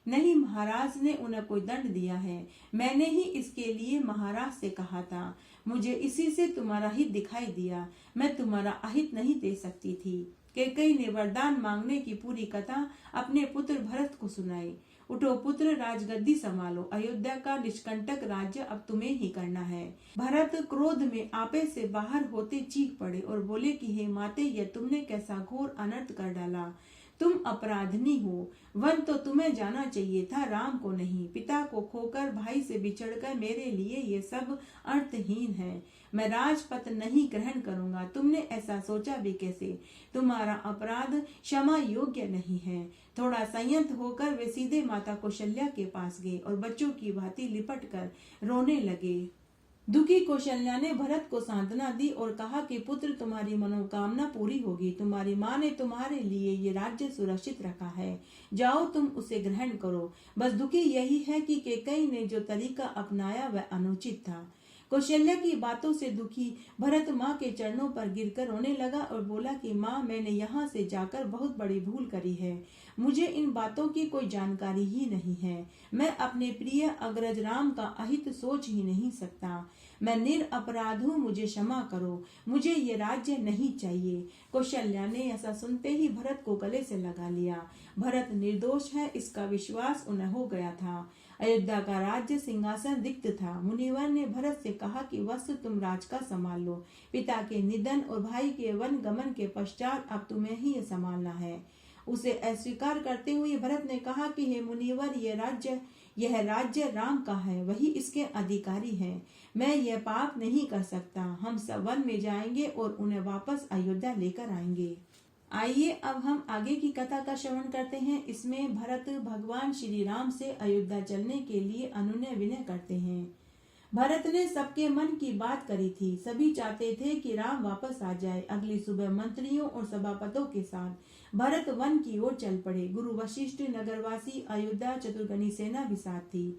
Speaker 1: नहीं महाराज ने उन्हें कोई दंड दिया है। मैंने ही इसके लिए महाराज से कहा था। मुझे इसी से तुम्हारा हित दिखाई दिया। मैं तुम्हारा अहित नहीं दे सकती थी। कैकेयी ने वरदान मांगने की पूरी कथा अपने पुत्र भरत को सुनाई। उठो पुत्र, राजगद्दी संभालो। अयोध्या का निष्कंटक राज्य अब तुम्हें ही करना है। भरत क्रोध में आपे से बाहर होते चीख पड़े और बोले कि हे माते, यह तुमने कैसा घोर अनर्थ कर डाला। तुम अपराधनी हो। वन तो तुम्हें जाना चाहिए था, राम को नहीं। पिता को खोकर, भाई से बिछड़कर मेरे लिए ये सब अर्थहीन है। मैं राजपद नहीं ग्रहण करूंगा। तुमने ऐसा सोचा भी कैसे? तुम्हारा अपराध क्षमा योग्य नहीं है। थोड़ा संयत होकर वे सीधे माता कौशल्या के पास गए और बच्चों की भांति लिपट कर रोने लगे। दुखी कौशल्या ने भरत को सांत्वना दी और कहा कि पुत्र, तुम्हारी मनोकामना पूरी होगी। तुम्हारी माँ ने तुम्हारे लिए ये राज्य सुरक्षित रखा है। जाओ, तुम उसे ग्रहण करो। बस दुखी यही है कि कैकेयी ने जो तरीका अपनाया वह अनुचित था। कौशल्या की बातों से दुखी भरत माँ के चरणों पर गिरकर रोने लगा और बोला कि माँ, मैंने यहाँ से जाकर बहुत बड़ी भूल करी है। मुझे इन बातों की कोई जानकारी ही नहीं है। मैं अपने प्रिय अग्रज राम का अहित सोच ही नहीं सकता। मैं निरपराध हूँ, मुझे क्षमा करो। मुझे ये राज्य नहीं चाहिए। कौशल्या ने ऐसा सुनते ही भरत को गले से लगा लिया। भरत निर्दोष है, इसका विश्वास उन्हें हो गया था। अयोध्या का राज्य सिंहासन रिक्त था। मुनिवर ने भरत से कहा कि वत्स, तुम राज का संभाल लो। पिता के निधन और भाई के वन गमन के पश्चात अब तुम्हें ही ये संभालना है। उसे अस्वीकार करते हुए भरत ने कहा कि हे मुनिवर, यह राज्य राम का है, वही इसके अधिकारी हैं। मैं यह पाप नहीं कर सकता। हम सब वन में जाएंगे और उन्हें वापस अयोध्या लेकर आएंगे। आइए अब हम आगे की कथा का श्रवण करते हैं। इसमें भरत भगवान श्री राम से अयोध्या चलने के लिए अनुनय विनय करते हैं। भरत ने सबके मन की बात करी थी। सभी चाहते थे कि राम वापस आ जाए। अगली सुबह मंत्रियों और सभापतियों के साथ भरत वन की ओर चल पड़े। गुरु वशिष्ठ, नगरवासी, अयोध्या चतुर्गनी सेना भी साथ थी।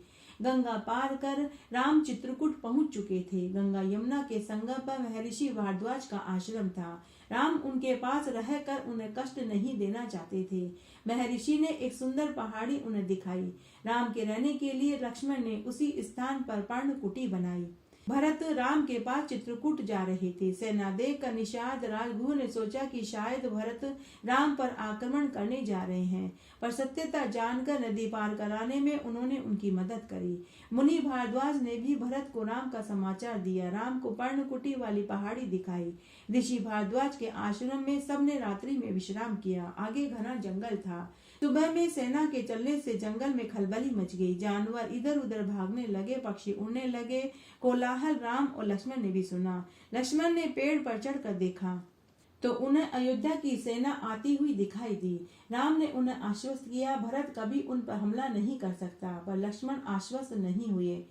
Speaker 1: गंगा पार कर राम चित्रकूट पहुंच चुके थे। गंगा यमुना के संगम पर महर्षि भारद्वाज का आश्रम था। राम उनके पास रहकर उन्हें कष्ट नहीं देना चाहते थे। महर्षि ने एक सुंदर पहाड़ी उन्हें दिखाई। राम के रहने के लिए लक्ष्मण ने उसी स्थान पर पर्णकुटी बनाई। भरत राम के पास चित्रकूट जा रहे थे। सेना देखकर निषाद राजगुरु ने सोचा कि शायद भरत राम पर आक्रमण करने जा रहे हैं, पर सत्यता जानकर नदी पार कराने में उन्होंने उनकी मदद करी। मुनि भारद्वाज ने भी भरत को राम का समाचार दिया। राम को पर्णकुटी वाली पहाड़ी दिखाई। ऋषि भारद्वाज के आश्रम में सबने रात्रि में विश्राम किया। आगे घना जंगल था। सुबह में सेना के चलने से जंगल में खलबली मच गई। जानवर इधर उधर भागने लगे, पक्षी उड़ने लगे। कोलाहल राम और लक्ष्मण ने भी सुना। लक्ष्मण ने पेड़ पर चढ़कर देखा तो उन्हें अयोध्या की सेना आती हुई दिखाई दी। राम ने उन्हें आश्वस्त किया, भरत कभी उन पर हमला नहीं कर सकता, पर लक्ष्मण आश्वस्त नहीं हुए।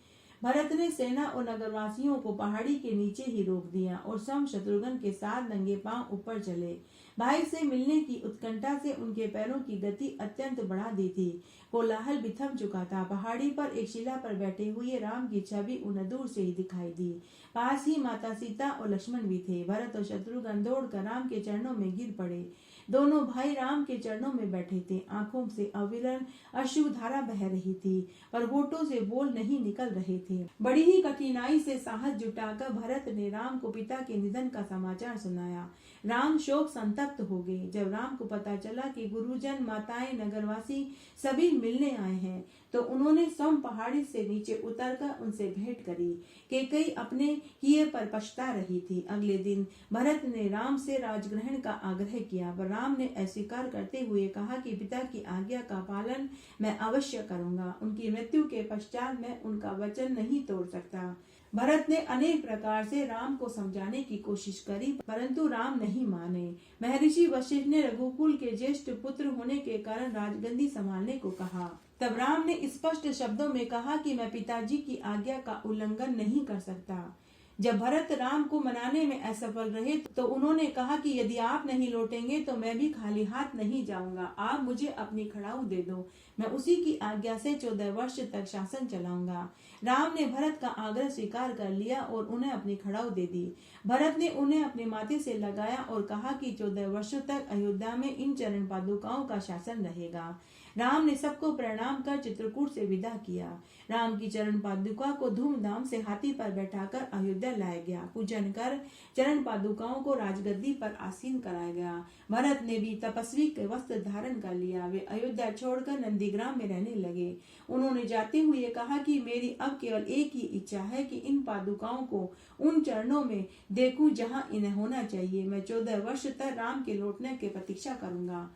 Speaker 1: भरत ने सेना और नगरवासियों को पहाड़ी के नीचे ही रोक दिया और सब शत्रुघ्न के साथ नंगे पांव ऊपर चले। भाई से मिलने की उत्कंठा से उनके पैरों की गति अत्यंत बढ़ा दी थी। कोलाहल भी थम चुका था। पहाड़ी पर एक शिला पर बैठे हुए राम की छवि उन्हें दूर से ही दिखाई दी। पास ही माता सीता और लक्ष्मण भी थे। भरत और शत्रुघ्न दौड़कर राम के चरणों में गिर पड़े। दोनों भाई राम के चरणों में बैठे थे। आंखों से अविरल अश्रुधारा बह रही थी, पर होठों से बोल नहीं निकल रहे थे। बड़ी ही कठिनाई से साहस जुटाकर भरत ने राम को पिता के निधन का समाचार सुनाया। राम शोक संतप्त हो गए। जब राम को पता चला कि गुरुजन, माताएं, नगरवासी सभी मिलने आए हैं, तो उन्होंने स्वयं पहाड़ी से नीचे उतरकर उनसे भेंट करी। कैकेयी अपने किए पर पछता रही थी। अगले दिन भरत ने राम से राजग्रहण का आग्रह किया, पर राम ने अस्वीकार करते हुए कहा कि पिता की आज्ञा का पालन मैं अवश्य करूंगा। उनकी मृत्यु के पश्चात मैं उनका वचन नहीं तोड़ सकता। भरत ने अनेक प्रकार से राम को समझाने की कोशिश करी, परंतु राम नहीं माने। महर्षि वशिष्ठ ने रघुकुल के ज्येष्ठ पुत्र होने के कारण राजगद्दी संभालने को कहा। तब राम ने स्पष्ट शब्दों में कहा कि मैं पिताजी की आज्ञा का उल्लंघन नहीं कर सकता। जब भरत राम को मनाने में असफल रहे तो उन्होंने कहा कि यदि आप नहीं लौटेंगे तो मैं भी खाली हाथ नहीं जाऊंगा। आप मुझे अपनी खड़ाऊ दे दो, मैं उसी की आज्ञा से 14 वर्ष तक शासन चलाऊंगा। राम ने भरत का आग्रह स्वीकार कर लिया और उन्हें अपनी खड़ाऊ दे दी। भरत ने उन्हें अपने माथे से लगाया और कहा कि 14 वर्षों तक अयोध्या में इन चरण पादुकाओं का शासन रहेगा। राम ने सबको प्रणाम कर चित्रकूट से विदा किया। राम की चरण पादुका को धूमधाम से हाथी पर बैठाकर अयोध्या लाया गया। पूजन कर चरण पादुकाओं को राजगद्दी पर आसीन कराया गया। भरत ने भी तपस्वी के वस्त्र धारण कर लिया। वे अयोध्या छोड़कर नंदीग्राम में रहने लगे। उन्होंने जाते हुए कहा कि मेरी अब केवल एक ही इच्छा है कि इन पादुकाओं को उन चरणों में देखूं जहां इन्हें होना चाहिए। मैं 14 वर्ष तक राम के लौटने की प्रतीक्षा करूंगा।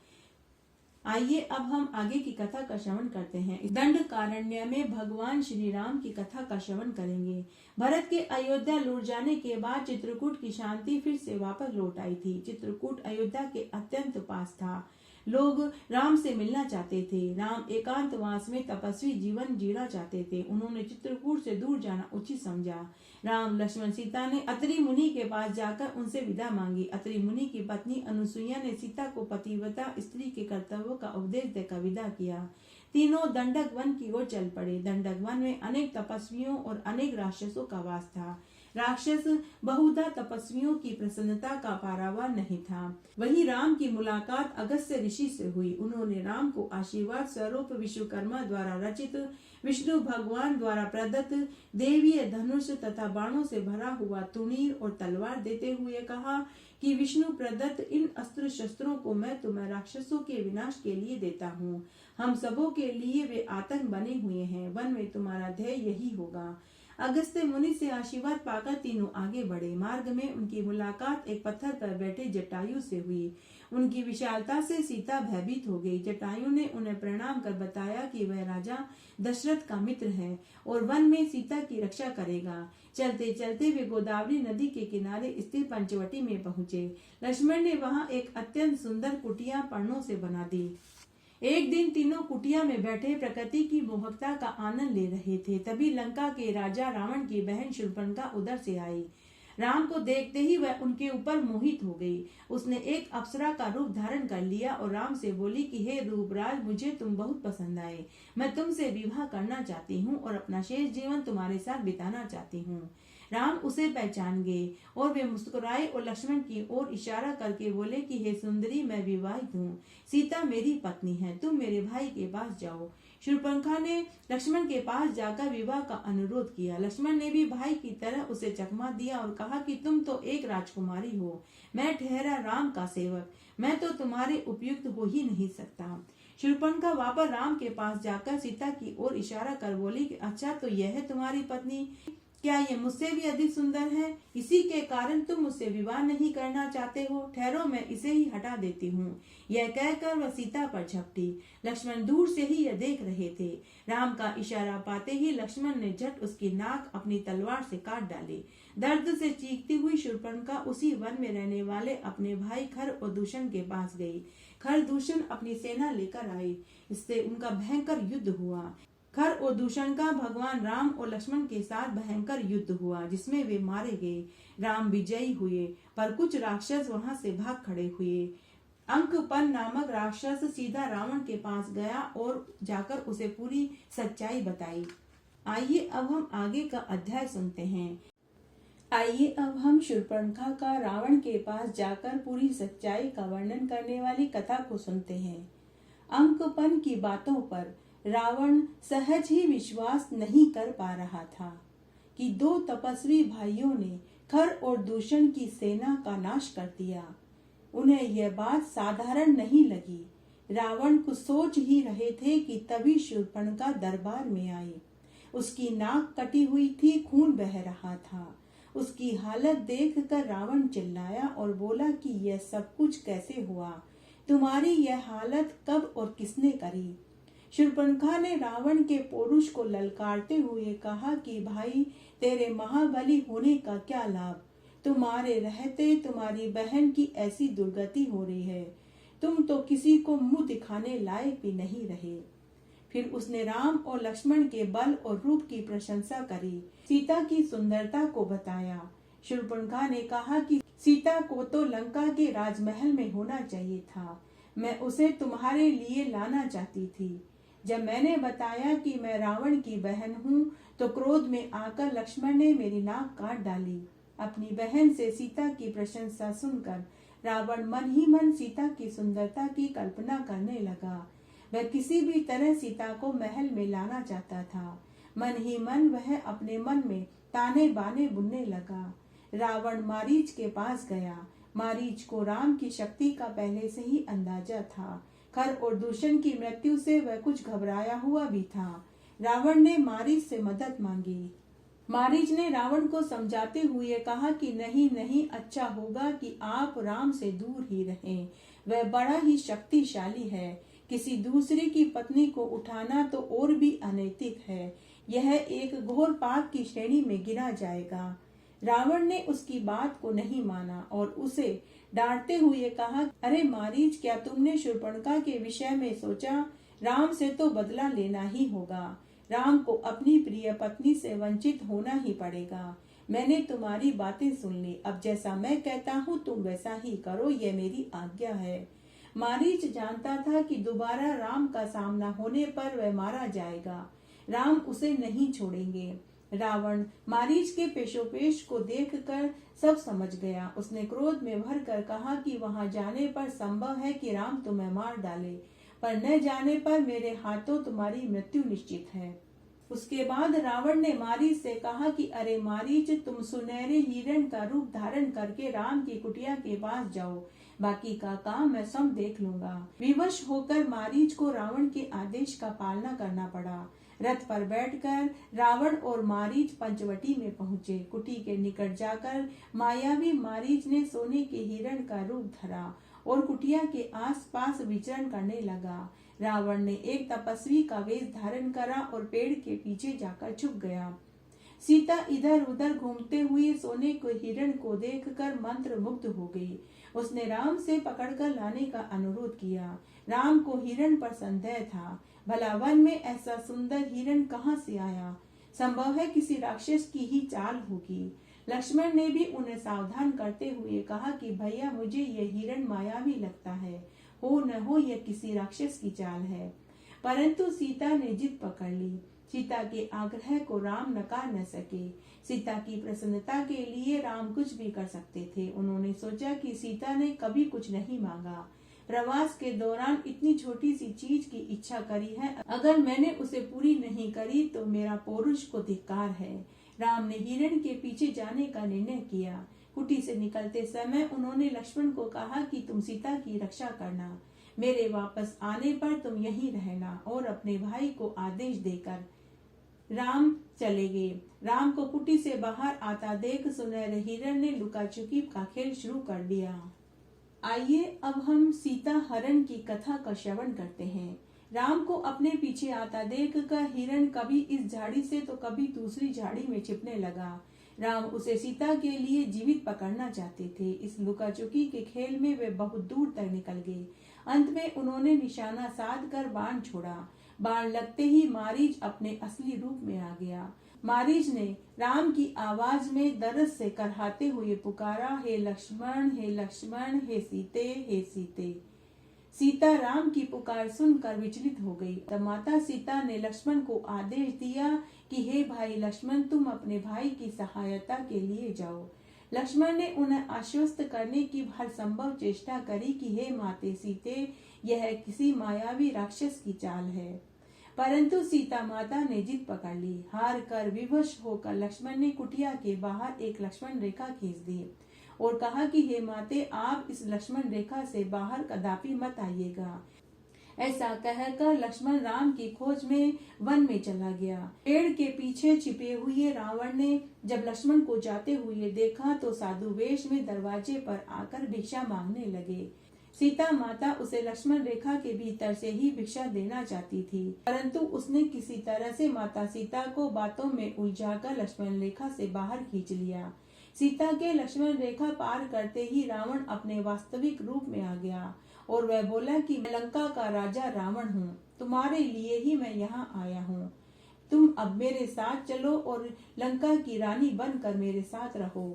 Speaker 1: आइए अब हम आगे की कथा का श्रवण करते हैं। दंडकारण्य में भगवान श्री राम की कथा का श्रवण करेंगे। भरत के अयोध्या लौट जाने के बाद चित्रकूट की शांति फिर से वापस लौट आई थी। चित्रकूट अयोध्या के अत्यंत पास था। लोग राम से मिलना चाहते थे। राम एकांतवास में तपस्वी जीवन जीना चाहते थे। उन्होंने चित्रकूट से दूर जाना उचित समझा। राम, लक्ष्मण, सीता ने अत्रि मुनि के पास जाकर उनसे विदा मांगी। अत्रि मुनि की पत्नी अनुसुईया ने सीता को पतिव्रता स्त्री के कर्तव्यों का उपदेश देकर विदा किया। तीनों दंडक वन की ओर चल पड़े। दंडक वन में अनेक तपस्वियों और अनेक राक्षसों का वास था। राक्षस बहुधा तपस्वियों की प्रसन्नता का पारावार नहीं था। वहीं राम की मुलाकात अगस्त्य ऋषि से हुई। उन्होंने राम को आशीर्वाद स्वरूप विश्वकर्मा द्वारा रचित, विष्णु भगवान द्वारा प्रदत्त देवीय धनुष तथा बाणों से भरा हुआ तुणीर और तलवार देते हुए कहा कि विष्णु प्रदत्त इन अस्त्र शस्त्रों को मैं तुम्हें राक्षसों के विनाश के लिए देता हूँ। हम सबों के लिए वे आतंक बने हुए हैं। वन में तुम्हारा ध्येय यही होगा। अगस्त्य मुनि से आशीर्वाद पाकर तीनों आगे बढ़े। मार्ग में उनकी मुलाकात एक पत्थर पर बैठे जटायु से हुई। उनकी विशालता से सीता भयभीत हो गई। जटायु ने उन्हें प्रणाम कर बताया कि वह राजा दशरथ का मित्र है और वन में सीता की रक्षा करेगा। चलते चलते वे गोदावरी नदी के किनारे स्थित पंचवटी में पहुंचे। लक्ष्मण ने वहां एक अत्यंत सुंदर कुटिया पर्णों से बना दी। एक दिन तीनों कुटिया में बैठे प्रकृति की मोहकता का आनंद ले रहे थे। तभी लंका के राजा रावण की बहन शूर्पणखा उधर से आई। राम को देखते ही वह उनके ऊपर मोहित हो गई। उसने एक अप्सरा का रूप धारण कर लिया और राम से बोली कि हे रूपराज, मुझे तुम बहुत पसंद आए। मैं तुमसे विवाह करना चाहती हूँ और अपना शेष जीवन तुम्हारे साथ बिताना चाहती हूँ। राम उसे पहचान गए और वे मुस्कुराए और लक्ष्मण की ओर इशारा करके बोले कि हे सुंदरी, मैं विवाहित हूँ, सीता मेरी पत्नी है, तुम मेरे भाई के पास जाओ। शूर्पणखा ने लक्ष्मण के पास जाकर विवाह का अनुरोध किया। लक्ष्मण ने भी भाई की तरह उसे चकमा दिया और कहा कि तुम तो एक राजकुमारी हो, मैं ठहरा राम का सेवक, मैं तो तुम्हारे उपयुक्त हो ही नहीं सकता। शूर्पणखा वापस राम के पास जाकर सीता की ओर इशारा कर बोली कि अच्छा, तो यह है तुम्हारी पत्नी, क्या ये मुझसे भी अधिक सुंदर है? इसी के कारण तुम मुझसे विवाह नहीं करना चाहते हो? ठहरो, मैं इसे ही हटा देती हूँ। यह कहकर वह सीता पर झपटी। लक्ष्मण दूर से ही यह देख रहे थे। राम का इशारा पाते ही लक्ष्मण ने झट उसकी नाक अपनी तलवार से काट डाली। दर्द से चीखती हुई शूर्पणखा उसी वन में रहने वाले अपने भाई खर और दूषण के पास गई। खर दूषण अपनी सेना लेकर आए। इससे उनका भयंकर युद्ध हुआ। खर और दूषण का भगवान राम और लक्ष्मण के साथ भयंकर युद्ध हुआ, जिसमें वे मारे गए। राम विजयी हुए, पर कुछ राक्षस वहां से भाग खड़े हुए। अंकपन नामक राक्षस सीधा रावण के पास गया और जाकर उसे पूरी सच्चाई बताई। आइए अब हम आगे का अध्याय सुनते हैं। आइए अब हम शूर्पणखा का रावण के पास जाकर पूरी सच्चाई का वर्णन करने वाली कथा को सुनते हैं। अंकपन की बातों पर रावण सहज ही विश्वास नहीं कर पा रहा था कि दो तपस्वी भाइयों ने खर और दूषण की सेना का नाश कर दिया। उन्हें यह बात साधारण नहीं लगी। रावण कुछ सोच ही रहे थे कि तभी शूर्पणखा दरबार में आई। उसकी नाक कटी हुई थी, खून बह रहा था। उसकी हालत देखकर रावण चिल्लाया और बोला कि यह सब कुछ कैसे हुआ? तुम्हारी यह हालत कब और किसने करी? शूर्पणखा ने रावण के पौरुष को ललकारते हुए कहा कि भाई, तेरे महाबली होने का क्या लाभ? तुम्हारे रहते तुम्हारी बहन की ऐसी दुर्गति हो रही है। तुम तो किसी को मुंह दिखाने लायक भी नहीं रहे। फिर उसने राम और लक्ष्मण के बल और रूप की प्रशंसा करी, सीता की सुंदरता को बताया। शूर्पणखा ने कहा कि सीता को तो लंका के राजमहल में होना चाहिए था, मैं उसे तुम्हारे लिए लाना चाहती थी। जब मैंने बताया कि मैं रावण की बहन हूँ, तो क्रोध में आकर लक्ष्मण ने मेरी नाक काट डाली। अपनी बहन से सीता की प्रशंसा सुनकर रावण मन ही मन सीता की सुंदरता की कल्पना करने लगा। वह किसी भी तरह सीता को महल में लाना चाहता था। मन ही मन वह अपने मन में ताने बाने बुनने लगा। रावण मारीच के पास गया। मारीच को राम की शक्ति का पहले से ही अंदाजा था। खर और दूषण की मृत्यु से वह कुछ घबराया हुआ भी था। रावण ने मारीच से मदद मांगी। मारीच ने रावण को समझाते हुए कहा कि नहीं नहीं, अच्छा होगा कि आप राम से दूर ही रहें। वह बड़ा ही शक्तिशाली है। किसी दूसरे की पत्नी को उठाना तो और भी अनैतिक है। यह एक घोर पाप की श्रेणी में गिना जाएगा। रावण ने उसकी बात को नहीं माना और उसे डांटते हुए कहा, अरे मारीच, क्या तुमने शूर्पणखा के विषय में सोचा? राम से तो बदला लेना ही होगा। राम को अपनी प्रिय पत्नी से वंचित होना ही पड़ेगा। मैंने तुम्हारी बातें सुन ली, अब जैसा मैं कहता हूँ तुम वैसा ही करो, यह मेरी आज्ञा है। मारीच जानता था कि दोबारा राम का सामना होने पर वह मारा जाएगा। राम उसे नहीं छोड़ेंगे। रावण मारीच के पेशोपेश को देखकर सब समझ गया। उसने क्रोध में भरकर कहा कि वहां जाने पर संभव है कि राम तुम्हें मार डाले, पर न जाने पर मेरे हाथों तुम्हारी मृत्यु निश्चित है। उसके बाद रावण ने मारीच से कहा कि अरे मारीच, तुम सुनहरे हिरण का रूप धारण करके राम की कुटिया के पास जाओ, बाकी का काम मैं सब देख लूंगा। विवश होकर मारीच को रावण के आदेश का पालना करना पड़ा। रथ पर बैठकर रावण और मारीच पंचवटी में पहुंचे। कुटी के निकट जाकर मायावी मारीच ने सोने के हिरण का रूप धरा और कुटिया के आसपास विचरण करने लगा। रावण ने एक तपस्वी का वेश धारण करा और पेड़ के पीछे जाकर छुप गया। सीता इधर उधर घूमते हुए सोने के हिरण को देखकर मंत्र मुग्ध हो गई। उसने राम से पकड़कर लाने का अनुरोध किया। राम को हिरण पर संदेह था। भला वन में ऐसा सुंदर हिरण कहाँ से आया? संभव है किसी राक्षस की ही चाल होगी। लक्ष्मण ने भी उन्हें सावधान करते हुए कहा कि भैया, मुझे यह हिरण मायावी लगता है, हो न हो यह किसी राक्षस की चाल है। परंतु सीता ने जिद पकड़ ली। सीता के आग्रह को राम नकार न सके। सीता की प्रसन्नता के लिए राम कुछ भी कर सकते थे। उन्होंने सोचा कि सीता ने कभी कुछ नहीं मांगा। प्रवास के दौरान इतनी छोटी सी चीज की इच्छा करी है, अगर मैंने उसे पूरी नहीं करी तो मेरा पौरुष को धिक्कार है। राम ने हिरण के पीछे जाने का निर्णय किया। कुटी से निकलते समय उन्होंने लक्ष्मण को कहा कि तुम सीता की रक्षा करना, मेरे वापस आने पर तुम यहीं रहना, और अपने भाई को आदेश देकर राम चले गए। राम को कुटी से बाहर आता देख सुनहरे हिरण ने लुका छुपी का खेल शुरू कर दिया। आइए अब हम सीता हरण की कथा का श्रवण करते हैं। राम को अपने पीछे आता देख कर हिरण कभी इस झाड़ी से तो कभी दूसरी झाड़ी में छिपने लगा। राम उसे सीता के लिए जीवित पकड़ना चाहते थे। इस लुका छुपी के खेल में वे बहुत दूर तक निकल गए। अंत में उन्होंने निशाना साध कर बाण छोड़ा। बाण लगते ही मारीच अपने असली रूप में आ गया। मारीच ने राम की आवाज में दर्द से करहाते हुए पुकारा, हे लक्ष्मण, हे लक्ष्मण, हे सीते, हे सीते। सीता राम की पुकार सुनकर विचलित हो गई। तब माता सीता ने लक्ष्मण को आदेश दिया कि हे भाई लक्ष्मण, तुम अपने भाई की सहायता के लिए जाओ। लक्ष्मण ने उन्हें आश्वस्त करने की हर संभव चेष्टा करी कि हे माते सीते, यह किसी मायावी राक्षस की चाल है। परंतु सीता माता ने जिद पकड़ ली। हार कर विवश होकर लक्ष्मण ने कुटिया के बाहर एक लक्ष्मण रेखा खींच दी और कहा कि हे माते, आप इस लक्ष्मण रेखा से बाहर कदापि मत आइएगा। ऐसा कहकर लक्ष्मण राम की खोज में वन में चला गया। पेड़ के पीछे छिपे हुए रावण ने जब लक्ष्मण को जाते हुए देखा तो साधु वेश में दरवाजे पर आकर भिक्षा मांगने लगे। सीता माता उसे लक्ष्मण रेखा के भीतर से ही भिक्षा देना चाहती थी, परंतु उसने किसी तरह से माता सीता को बातों में उलझाकर लक्ष्मण रेखा से बाहर खींच लिया। सीता के लक्ष्मण रेखा पार करते ही रावण अपने वास्तविक रूप में आ गया और वह बोला कि मैं लंका का राजा रावण हूँ, तुम्हारे लिए ही मैं यहाँ आया हूँ। तुम अब मेरे साथ चलो और लंका की रानी बनकर मेरे साथ रहो।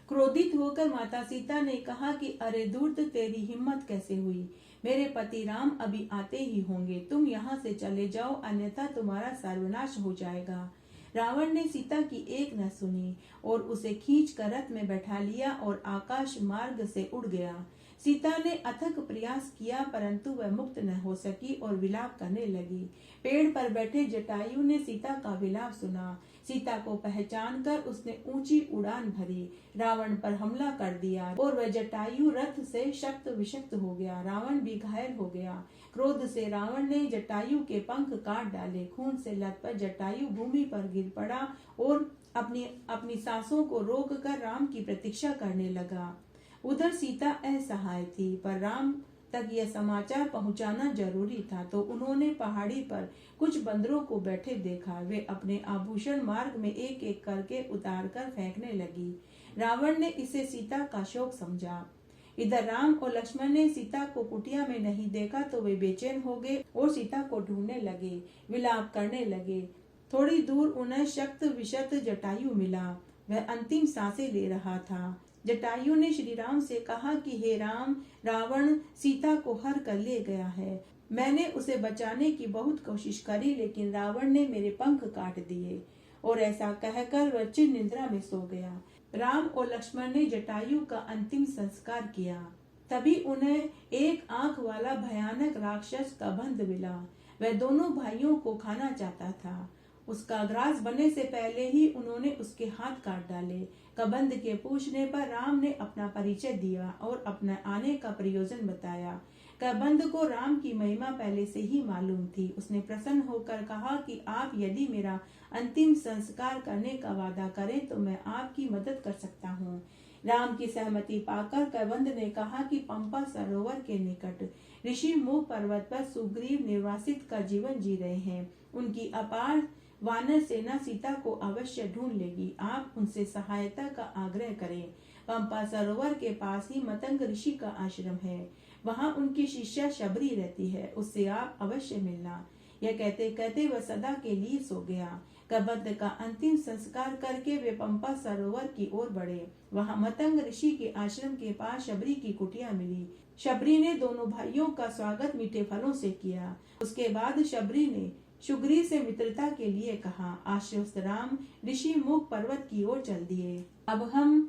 Speaker 1: क्रोधित होकर माता सीता ने कहा कि अरे धूर्त, तेरी हिम्मत कैसे हुई? मेरे पति राम अभी आते ही होंगे, तुम यहाँ से चले जाओ, अन्यथा तुम्हारा सर्वनाश हो जाएगा। रावण ने सीता की एक न सुनी और उसे खींच कर रथ में बैठा लिया और आकाश मार्ग से उड़ गया। सीता ने अथक प्रयास किया परंतु वह मुक्त न हो सकी और विलाप करने लगी। पेड़ पर बैठे जटायु ने सीता का विलाप सुना। सीता को पहचान कर उसने ऊंची उड़ान भरी, रावण पर हमला कर दिया और वह जटायु रथ से शक्त विशक्त हो गया। रावण भी घायल हो गया। क्रोध से रावण ने जटायु के पंख काट डाले। खून से लथपथ जटायु भूमि पर गिर पड़ा और अपनी सांसों को रोककर राम की प्रतीक्षा करने लगा। उधर सीता असहाय थी, पर राम तक यह समाचार पहुंचाना जरूरी था, तो उन्होंने पहाड़ी पर कुछ बंदरों को बैठे देखा। वे अपने आभूषण मार्ग में एक एक करके उतार कर फेंकने लगी। रावण ने इसे सीता का शोक समझा। इधर राम और लक्ष्मण ने सीता को कुटिया में नहीं देखा तो वे बेचैन हो गए और सीता को ढूंढने लगे, विलाप करने लगे। थोड़ी दूर उन्हें शक्त विशक्त जटायु मिला। वह अंतिम सांसें ले रहा था। जटायु ने श्री राम से कहा कि हे राम, रावण सीता को हर कर ले गया है। मैंने उसे बचाने की बहुत कोशिश करी, लेकिन रावण ने मेरे पंख काट दिए। और ऐसा कहकर वह चिर निद्रा में सो गया। राम और लक्ष्मण ने जटायु का अंतिम संस्कार किया। तभी उन्हें एक आंख वाला भयानक राक्षस कबंध मिला। वह दोनों भाइयों को खाना चाहता था। उसका ग्रास बनने से पहले ही उन्होंने उसके हाथ काट डाले। कबंध के पूछने पर राम ने अपना परिचय दिया और अपना आने का प्रयोजन बताया। कबंध को राम की महिमा पहले से ही मालूम थी। उसने प्रसन्न होकर कहा कि आप यदि मेरा अंतिम संस्कार करने का वादा करें तो मैं आपकी मदद कर सकता हूँ। राम की सहमति पाकर कबंध ने कहा कि पंपा सरोवर के निकट ऋषि मुख पर्वत पर सुग्रीव निर्वासित का जीवन जी रहे हैं। उनकी अपार वानर सेना सीता को अवश्य ढूंढ लेगी। आप उनसे सहायता का आग्रह करें। पंपा सरोवर के पास ही मतंग ऋषि का आश्रम है। वहां उनकी शिष्या शबरी रहती है, उससे आप अवश्य मिलना। यह कहते कहते वह सदा के लिए सो गया। कबंध का अंतिम संस्कार करके वे पंपा सरोवर की ओर बढ़े। वहां मतंग ऋषि के आश्रम के पास शबरी की कुटिया मिली। शबरी ने दोनों भाइयों का स्वागत मीठे फलों से किया। उसके बाद शबरी ने सुग्रीव से मित्रता के लिए कहा। आश्वस्त राम ऋषि मुख पर्वत की ओर चल दिए। अब हम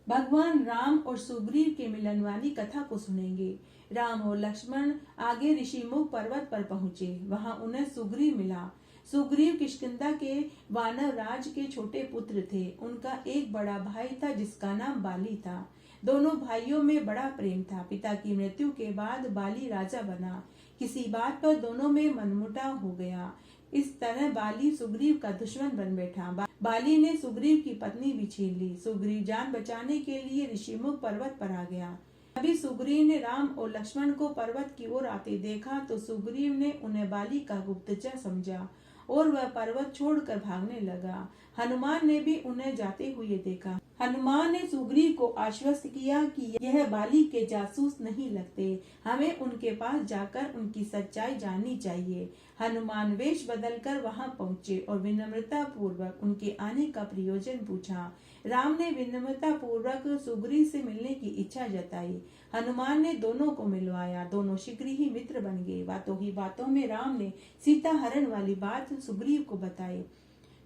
Speaker 1: भगवान राम और सुग्रीव के मिलन वाली कथा को सुनेंगे। राम और लक्ष्मण आगे ऋषि मुख पर्वत पर पहुंचे। वहां उन्हें सुग्रीव मिला। सुग्रीव किष्किंधा के वानर राज के छोटे पुत्र थे। उनका एक बड़ा भाई था जिसका नाम बाली था। दोनों भाइयों में बड़ा प्रेम था। पिता की मृत्यु के बाद बाली राजा बना। किसी बात पर दोनों में मनमुटाव हो गया। इस तरह बाली सुग्रीव का दुश्मन बन बैठा। बाली ने सुग्रीव की पत्नी भी छीन ली। सुग्रीव जान बचाने के लिए ऋषिमुख पर्वत पर आ गया। तभी सुग्रीव ने राम और लक्ष्मण को पर्वत की ओर आते देखा तो सुग्रीव ने उन्हें बाली का गुप्तचर समझा और वह पर्वत छोड़कर भागने लगा। हनुमान ने भी उन्हें जाते हुए देखा। हनुमान ने सुग्रीव को आश्वस्त किया कि यह बाली के जासूस नहीं लगते, हमें उनके पास जाकर उनकी सच्चाई जाननी चाहिए। हनुमान वेश बदलकर वहां पहुंचे और विनम्रता पूर्वक उनके आने का प्रयोजन पूछा। राम ने विनम्रता पूर्वक सुग्रीव से मिलने की इच्छा जताई। हनुमान ने दोनों को मिलवाया। दोनों शीघ्र ही मित्र बन गए। बातों ही बातों में राम ने सीता हरण वाली बात सुग्रीव को बताई।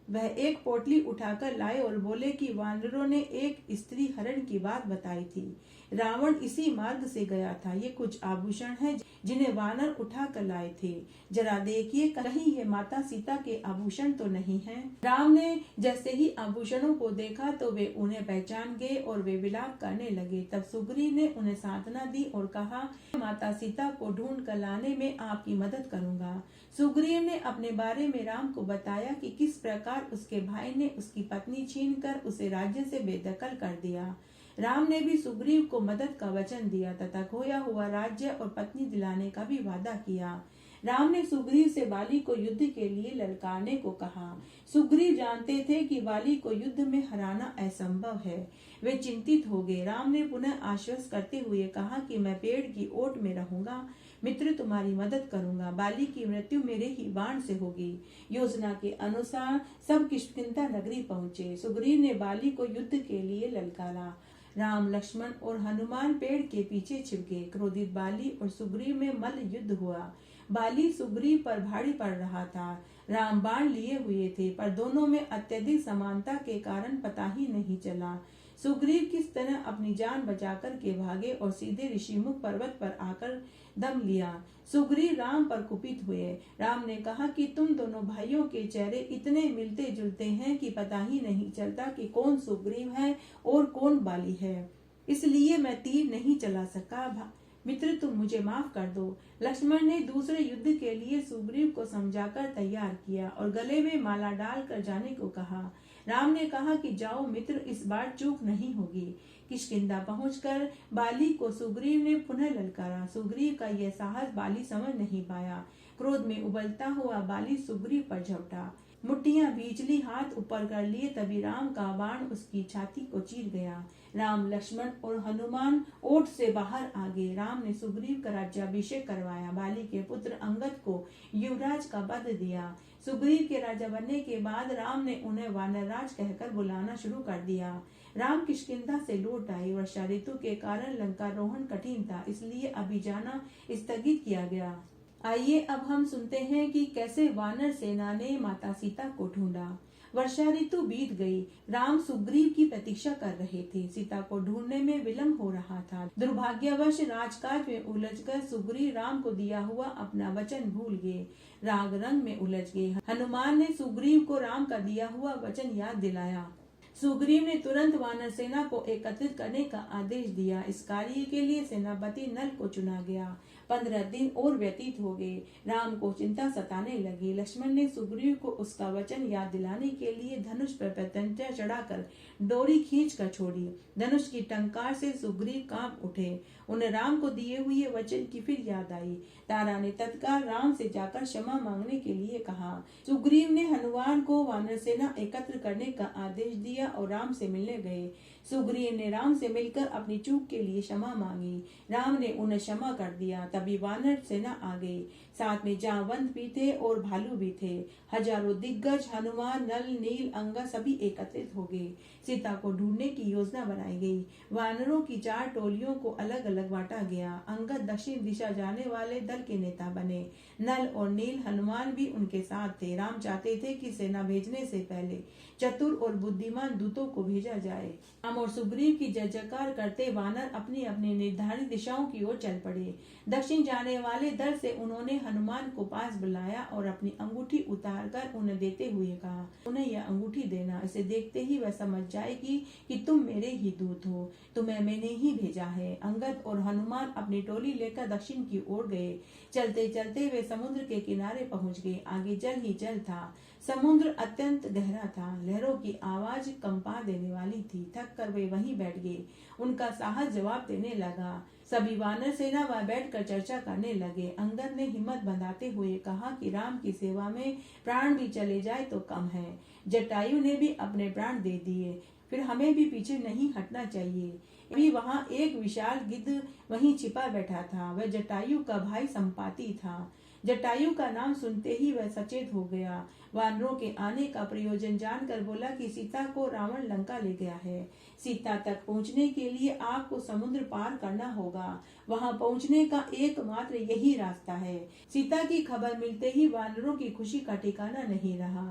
Speaker 1: वह एक पोटली उठाकर लाए और बोले कि वानरों ने एक स्त्री हरण की बात बताई थी। रावण इसी मार्ग से गया था। ये कुछ आभूषण हैं जिन्हें वानर उठा कर लाए थे। जरा देखिए कहीं ये माता सीता के आभूषण तो नहीं हैं। राम ने जैसे ही आभूषणों को देखा तो वे उन्हें पहचान गए और वे विलाप करने लगे। तब सुग्रीव ने उन्हें सांत्वना दी और कहा, माता सीता को ढूंढ कर लाने में आपकी मदद करूंगा। सुग्रीव ने अपने बारे में राम को बताया कि किस प्रकार उसके भाई ने उसकी पत्नी छीनकर उसे राज्य से बेदखल कर दिया। राम ने भी सुग्रीव को मदद का वचन दिया तथा खोया हुआ राज्य और पत्नी दिलाने का भी वादा किया। राम ने सुग्रीव से बाली को युद्ध के लिए ललकारने को कहा। सुग्रीव जानते थे कि बाली को युद्ध में हराना असंभव है। वे चिंतित हो गए। राम ने पुनः आश्वस्त करते हुए कहा कि मैं पेड़ की ओट में रहूंगा, मित्र तुम्हारी मदद करूंगा। बाली की मृत्यु मेरे ही बाण से होगी। योजना के अनुसार सब किष्किंधा नगरी पहुंचे। सुग्रीव ने बाली को युद्ध के लिए ललकारा। राम, लक्ष्मण और हनुमान पेड़ के पीछे छिप गए। क्रोधित बाली और सुग्रीव में मल्ल युद्ध हुआ। बाली सुग्रीव पर भारी पड़ रहा था। राम बाण लिए हुए थे पर दोनों में अत्यधिक समानता के कारण पता ही नहीं चला सुग्रीव किस तरह अपनी जान बचाकर के भागे और सीधे ऋषिमुख पर्वत पर आकर दम लिया। सुग्रीव राम पर कुपित हुए। राम ने कहा कि तुम दोनों भाइयों के चेहरे इतने मिलते जुलते हैं कि पता ही नहीं चलता कि कौन सुग्रीव है और कौन बाली है, इसलिए मैं तीर नहीं चला सका। मित्र तुम मुझे माफ कर दो। लक्ष्मण ने दूसरे युद्ध के लिए सुग्रीव को समझाकर तैयार किया और गले में माला डालकर जाने को कहा। राम ने कहा कि जाओ मित्र, इस बार चूक नहीं होगी। किष्किंधा पहुंचकर बाली को सुग्रीव ने पुनः ललकारा। सुग्रीव का यह साहस बाली समझ नहीं पाया। क्रोध में उबलता हुआ बाली सुग्रीव पर झपटा। मुट्ठियां भींच ली, हाथ ऊपर कर लिए, तभी राम का बाण उसकी छाती को चीर गया। राम, लक्ष्मण और हनुमान ओट से बाहर आ गए। राम ने सुग्रीव का राज्याभिषेक करवाया। बाली के पुत्र अंगद को युवराज का पद दिया। सुग्रीव के राजा बनने के बाद राम ने उन्हें वानरराज कहकर बुलाना शुरू कर दिया। राम किष्किंधा से लौट आए। वर्षा ऋतु के कारण लंकारोहण कठिन था, इसलिए अभी जाना स्थगित किया गया। आइए अब हम सुनते हैं कि कैसे वानर सेना ने माता सीता को ढूंढा। वर्षा ऋतु बीत गई। राम सुग्रीव की प्रतीक्षा कर रहे थे। सीता को ढूंढने में विलंब हो रहा था। दुर्भाग्यवश राजकाज में उलझकर सुग्रीव राम को दिया हुआ अपना वचन भूल गए, राग रंग में उलझ गए। हनुमान ने सुग्रीव को राम का दिया हुआ वचन याद दिलाया। सुग्रीव ने तुरंत वानर सेना को एकत्रित करने का आदेश दिया। इस कार्य के लिए सेनापति नल को चुना गया। 15 दिन और व्यतीत हो गए। राम को चिंता सताने लगी। लक्ष्मण ने सुग्रीव को उसका वचन याद दिलाने के लिए धनुष पर प्रत्यंचा चढ़ाकर डोरी खींच कर छोड़ी। धनुष की टंकार से सुग्रीव कांप उठे। उन्हें राम को दिए हुए वचन की फिर याद आई। तारा ने तत्काल राम से जाकर क्षमा मांगने के लिए कहा। सुग्रीव ने हनुमान को वानर सेना एकत्र करने का आदेश दिया और राम से मिलने गए। सुग्रीव ने राम से मिलकर अपनी चूक के लिए क्षमा मांगी। राम ने उन्हें क्षमा कर दिया। तभी वानर सेना आ गई। साथ में जांवंत भी थे और भालू भी थे। हजारों दिग्गज हनुमान, नल, नील, अंगद सभी एकत्रित हो गए। सीता को ढूंढने की योजना बनाई गई। वानरों की 4 टोलियों को अलग अलग अलग बांटा गया। अंगद दक्षिण दिशा जाने वाले दल के नेता बने। नल और नील हनुमान भी उनके साथ थे। राम चाहते थे कि सेना भेजने से पहले चतुर और बुद्धिमान दूतों को भेजा जाए। राम और सुग्रीव की जय जयकार करते वानर अपनी अपनी निर्धारित दिशाओं की ओर चल पड़े। दक्षिण जाने वाले दल से उन्होंने हनुमान को पास बुलाया और अपनी अंगूठी उतारकर उन्हें देते हुए कहा, उन्हें यह अंगूठी देना, इसे देखते ही वह समझ जाएगी कि तुम मेरे ही दूत हो, तुम्हें मैंने ही भेजा है। अंगद और हनुमान अपनी टोली लेकर दक्षिण की ओर गए। चलते चलते वे समुद्र के किनारे पहुंच गए। आगे जल ही जल था। समुद्र अत्यंत गहरा था। लहरों की आवाज कंपा देने वाली थी। थक कर वे वहीं बैठ गए। उनका साहस जवाब देने लगा। सभी वानर सेना वहां बैठकर चर्चा करने लगे। अंगद ने हिम्मत बंधाते हुए कहा कि राम की सेवा में प्राण भी चले जाए तो कम है। जटायु ने भी अपने प्राण दे दिए, फिर हमें भी पीछे नहीं हटना चाहिए। अभी वहां एक विशाल गिद्ध वहीं छिपा बैठा था। वह जटायु का भाई संपाति था। जटायु का नाम सुनते ही वह सचेत हो गया। वानरों के आने का प्रयोजन जानकर बोला कि सीता को रावण लंका ले गया है। सीता तक पहुंचने के लिए आपको समुद्र पार करना होगा। वहां पहुंचने का एकमात्र यही रास्ता है। सीता की खबर मिलते ही वानरों की खुशी का ठिकाना नहीं रहा।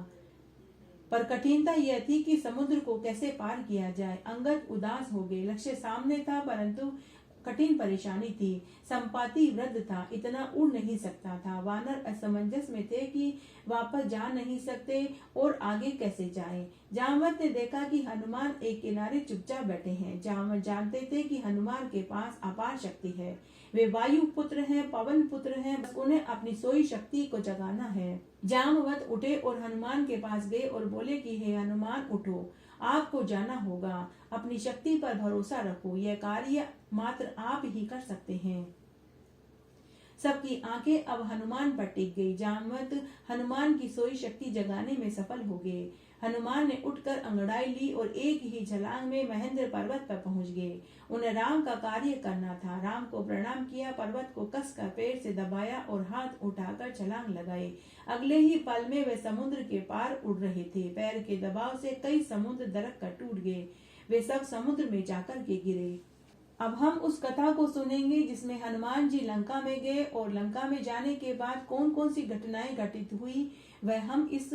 Speaker 1: पर कठिनता यह थी कि समुद्र को कैसे पार किया जाए। अंगद उदास हो गए। लक्ष्य सामने था परंतु कठिन परेशानी थी। संपाति वृद्ध था, इतना उड़ नहीं सकता था। वानर असमंजस में थे कि वापस जा नहीं सकते और आगे कैसे जाएं। जामवंत ने देखा कि हनुमान एक किनारे चुपचाप बैठे हैं। जामवंत जानते थे कि हनुमान के पास अपार शक्ति है। वे वायु पुत्र हैं, पवन पुत्र हैं, बस उन्हें अपनी सोई शक्ति को जगाना है। जामवंत उठे और हनुमान के पास गए और बोले कि हे हनुमान, उठो, आपको जाना होगा। अपनी शक्ति पर भरोसा रखो, यह कार्य मात्र आप ही कर सकते हैं। सबकी आंखें अब हनुमान पर टिक गई। जामवंत हनुमान की सोई शक्ति जगाने में सफल हो गए। हनुमान ने उठकर अंगड़ाई ली और एक ही छलांग में महेंद्र पर्वत पर पहुंच गए। उन्हें राम का कार्य करना था। राम को प्रणाम किया, पर्वत को कसकर पैर से दबाया और हाथ उठाकर छलांग लगाई। अगले ही पल में वे समुद्र के पार उड़ रहे थे। पैर के दबाव से कई समुद्र दरक कर टूट गए। वे सब समुद्र में जाकर के गिरे। अब हम उस कथा को सुनेंगे जिसमें हनुमान जी लंका में गए और लंका में जाने के बाद कौन कौन सी घटनाएं घटित हुई वह हम इस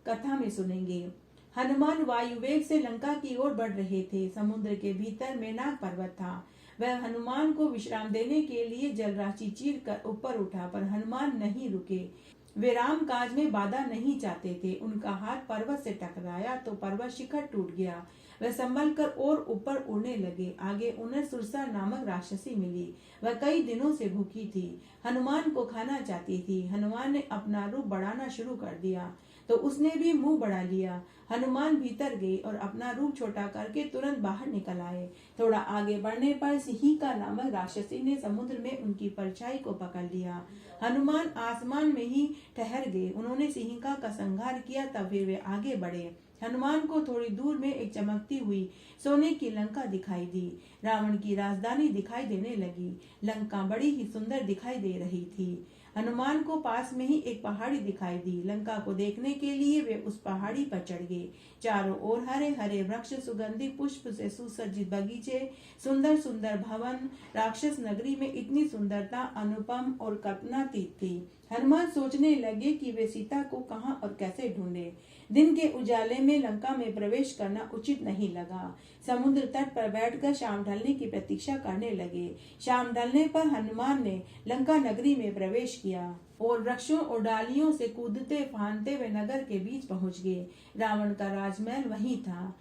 Speaker 1: कथा में सुनेंगे। हनुमान वायुवेग से लंका की ओर बढ़ रहे थे। समुद्र के भीतर मेनाक पर्वत था। वह हनुमान को विश्राम देने के लिए जलराशि चीर कर ऊपर उठा, पर हनुमान नहीं रुके। वे राम काज में बाधा नहीं चाहते थे। उनका हाथ पर्वत से टकराया तो पर्वत शिखर टूट गया। वह संभल कर और ऊपर उड़ने लगे। आगे उन्हें सुरसा नामक राक्षसी मिली। वह कई दिनों से भूखी थी, हनुमान को खाना चाहती थी। हनुमान ने अपना रूप बढ़ाना शुरू कर दिया तो उसने भी मुंह बढ़ा लिया। हनुमान भीतर गए और अपना रूप छोटा करके तुरंत बाहर निकल आए। थोड़ा आगे बढ़ने पर सिंहिका नामक राक्षसी ने समुद्र में उनकी परछाई को पकड़ लिया। हनुमान आसमान में ही ठहर गए। उन्होंने सिंहिका का संहार किया, तब फिर वे आगे बढ़े। हनुमान को थोड़ी दूर में एक चमकती हुई सोने की लंका दिखाई दी। रावण की राजधानी दिखाई देने लगी। लंका बड़ी ही सुंदर दिखाई दे रही थी। हनुमान को पास में ही एक पहाड़ी दिखाई दी। लंका को देखने के लिए वे उस पहाड़ी पर चढ़ गए। चारों ओर हरे हरे वृक्ष, सुगंधित पुष्प से सुसज्जित बगीचे, सुंदर सुंदर भवन। राक्षस नगरी में इतनी सुंदरता अनुपम और कल्पनातीत थी। हनुमान सोचने लगे कि वे सीता को कहां और कैसे ढूंढे। दिन के उजाले में लंका में प्रवेश करना उचित नहीं लगा। समुद्र तट पर बैठकर शाम ढलने की प्रतीक्षा करने लगे। शाम ढलने पर हनुमान ने लंका नगरी में प्रवेश किया और वृक्षों और डालियों से कूदते फांदते वे नगर के बीच पहुंच गए। रावण का राजमहल वहीं था।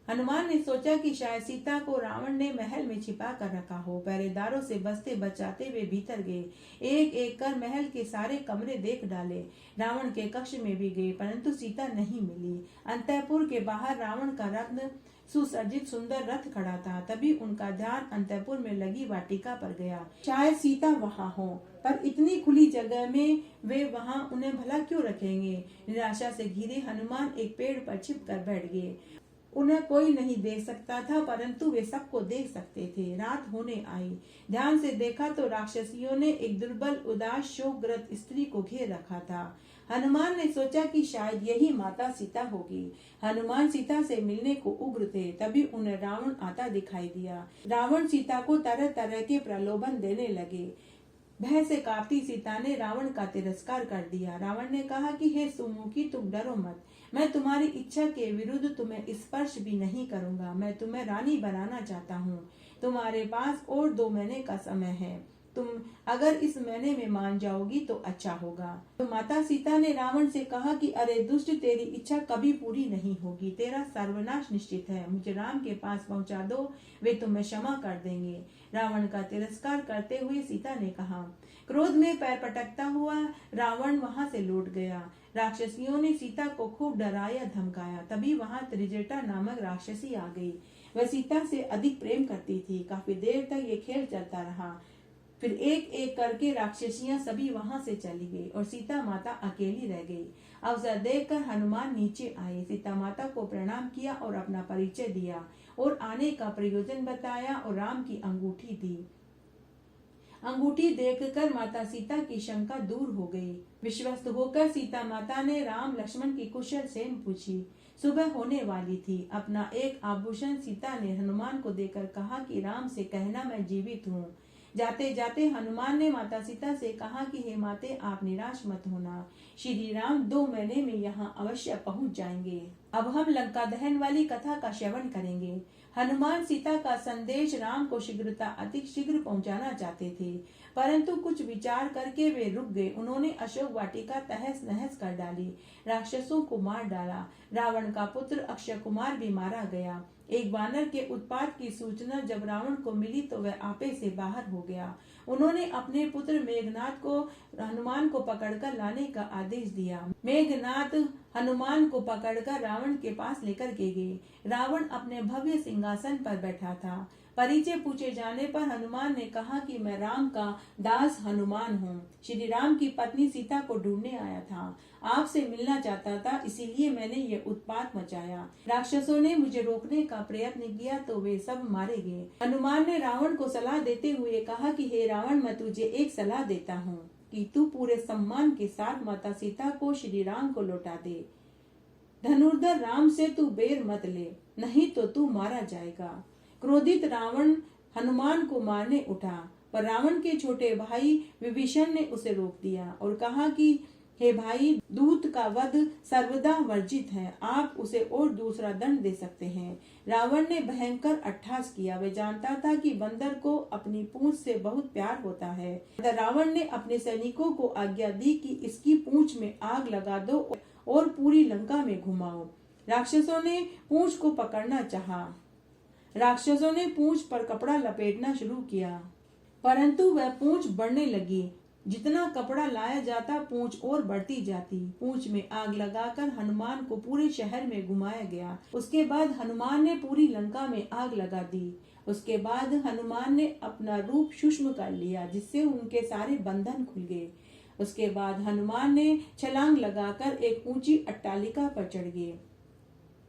Speaker 1: हनुमान ने सोचा कि शायद सीता को रावण ने महल में छिपा कर रखा हो। पहरेदारों से बचते बचाते वे भीतर गए। एक एक कर महल के सारे कमरे देख डाले। रावण के कक्ष में भी गए, परंतु सीता नहीं मिली। अंतःपुर के बाहर रावण का रत्न सुसज्जित सुंदर रथ खड़ा था। तभी उनका ध्यान अंतःपुर में लगी वाटिका पर गया। शायद सीता वहां हो, पर इतनी खुली जगह में वे वहां उन्हें भला क्यों रखेंगे। निराशा से घिरे हनुमान एक पेड़ पर छिप कर बैठ गए। उन्हें कोई नहीं देख सकता था, परंतु वे सबको देख सकते थे। रात होने आई। ध्यान से देखा तो राक्षसियों ने एक दुर्बल, उदास, शोकग्रस्त स्त्री को घेर रखा था। हनुमान ने सोचा कि शायद यही माता सीता होगी। हनुमान सीता से मिलने को उग्र थे। तभी उन्हें रावण आता दिखाई दिया। रावण सीता को तरह तरह के प्रलोभन देने लगे। भय से कांपती सीता ने रावण का तिरस्कार कर दिया। रावण ने कहा कि हे सुमुखी, तुम डरो मत। मैं तुम्हारी इच्छा के विरुद्ध तुम्हें स्पर्श भी नहीं करूंगा। मैं तुम्हें रानी बनाना चाहता हूँ। तुम्हारे पास और 2 महीने का समय है। तुम अगर इस महीने में मान जाओगी तो अच्छा होगा। तो माता सीता ने रावण से कहा कि अरे दुष्ट, तेरी इच्छा कभी पूरी नहीं होगी। तेरा सर्वनाश निश्चित है। मुझे राम के पास पहुंचा दो, वे तुम्हें क्षमा कर देंगे। रावण का तिरस्कार करते हुए सीता ने कहा। क्रोध में पैर पटकता हुआ रावण वहां से लौट गया। राक्षसियों ने सीता को खूब डराया धमकाया। तभी वहां त्रिजटा नामक राक्षसी आ गई। वह सीता से अधिक प्रेम करती थी। काफी देर तक ये खेल चलता रहा। फिर एक एक करके राक्षसियां सभी वहां से चली गई और सीता माता अकेली रह गई। अवसर देखकर हनुमान नीचे आए। सीता माता को प्रणाम किया और अपना परिचय दिया और आने का प्रयोजन बताया और राम की अंगूठी दी। अंगूठी देखकर माता सीता की शंका दूर हो गई। विश्वस्त होकर सीता माता ने राम लक्ष्मण की कुशल क्षेम पूछी। सुबह होने वाली थी। अपना एक आभूषण सीता ने हनुमान को देकर कहा कि राम से कहना मैं जीवित हूँ। जाते जाते हनुमान ने माता सीता से कहा कि हे माते, आप निराश मत होना। श्री राम 2 महीने में यहाँ अवश्य पहुँच जाएंगे। अब हम लंका दहन वाली कथा का श्रवण करेंगे। हनुमान सीता का संदेश राम को अति शीघ्र पहुंचाना चाहते थे, परंतु कुछ विचार करके वे रुक गए। उन्होंने अशोक वाटिका तहस नहस कर डाली, राक्षसों को मार डाला। रावण का पुत्र अक्षय कुमार भी मारा गया। एक वानर के उत्पात की सूचना जब रावण को मिली तो वह आपे से बाहर हो गया। उन्होंने अपने पुत्र मेघनाथ को हनुमान को पकड़कर लाने का आदेश दिया। मेघनाथ हनुमान को पकड़कर रावण के पास लेकर के गए। रावण अपने भव्य सिंहासन पर बैठा था। परिचय पूछे जाने पर हनुमान ने कहा कि मैं राम का दास हनुमान हूँ। श्री राम की पत्नी सीता को ढूंढने आया था। आपसे मिलना चाहता था, इसीलिए मैंने ये उत्पात मचाया। राक्षसों ने मुझे रोकने का प्रयत्न किया तो वे सब मारे गए। हनुमान ने रावण को सलाह देते हुए कहा कि हे रावण, मैं तुझे एक सलाह देता हूँ कि तू पूरे सम्मान के साथ माता सीता को श्री राम को लौटा दे। धनुर्धर राम से तू बैर मत ले, नहीं तो तू मारा जाएगा। क्रोधित रावण हनुमान को मारने उठा, पर रावण के छोटे भाई विभीषण ने उसे रोक दिया और कहा कि हे भाई, दूत का वध सर्वदा वर्जित है। आप उसे और दूसरा दंड दे सकते हैं। रावण ने भयंकर अट्टहास किया। वे जानता था कि बंदर को अपनी पूंछ से बहुत प्यार होता है। रावण ने अपने सैनिकों को आज्ञा दी कि इसकी पूंछ में आग लगा दो और पूरी लंका में घुमाओ। राक्षसों ने पूंछ को पकड़ना चाहा। राक्षसों ने पूंछ पर कपड़ा लपेटना शुरू किया, परंतु वह पूंछ बढ़ने लगी। जितना कपड़ा लाया जाता, पूंछ और बढ़ती जाती। पूंछ में आग लगाकर हनुमान को पूरे शहर में घुमाया गया। उसके बाद हनुमान ने पूरी लंका में आग लगा दी। उसके बाद हनुमान ने अपना रूप सूक्ष्म कर लिया, जिससे उनके सारे बंधन खुल गए। उसके बाद हनुमान ने छलांग लगाकर एक ऊंची अट्टालिका पर चढ़ गए।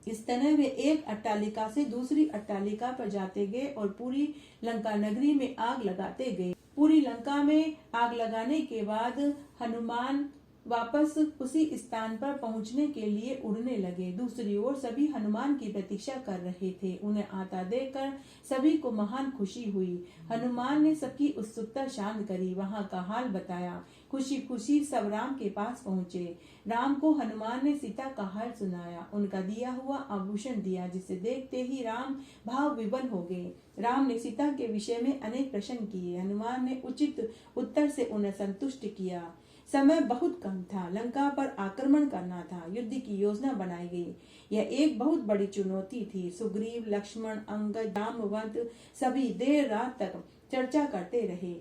Speaker 1: इस तरह वे एक अट्टालिका से दूसरी अट्टालिका पर जाते गए और पूरी लंका नगरी में आग लगाते गए। पूरी लंका में आग लगाने के बाद हनुमान वापस उसी स्थान पर पहुंचने के लिए उड़ने लगे। दूसरी ओर सभी हनुमान की प्रतीक्षा कर रहे थे। उन्हें आता देखकर सभी को महान खुशी हुई। हनुमान ने सबकी उत्सुकता शांत करी, वहां का हाल बताया। खुशी खुशी सब राम के पास पहुंचे। राम को हनुमान ने सीता का हाल सुनाया, उनका दिया हुआ आभूषण दिया, जिसे देखते ही राम भाव विवल हो गए। राम ने सीता के विषय में अनेक प्रश्न किए। हनुमान ने उचित उत्तर से उन्हें संतुष्ट किया। समय बहुत कम था, लंका पर आक्रमण करना था। युद्ध की योजना बनाई गई। यह एक बहुत बड़ी चुनौती थी। सुग्रीव, लक्ष्मण, अंगद, जामवंत सभी देर रात तक चर्चा करते रहे।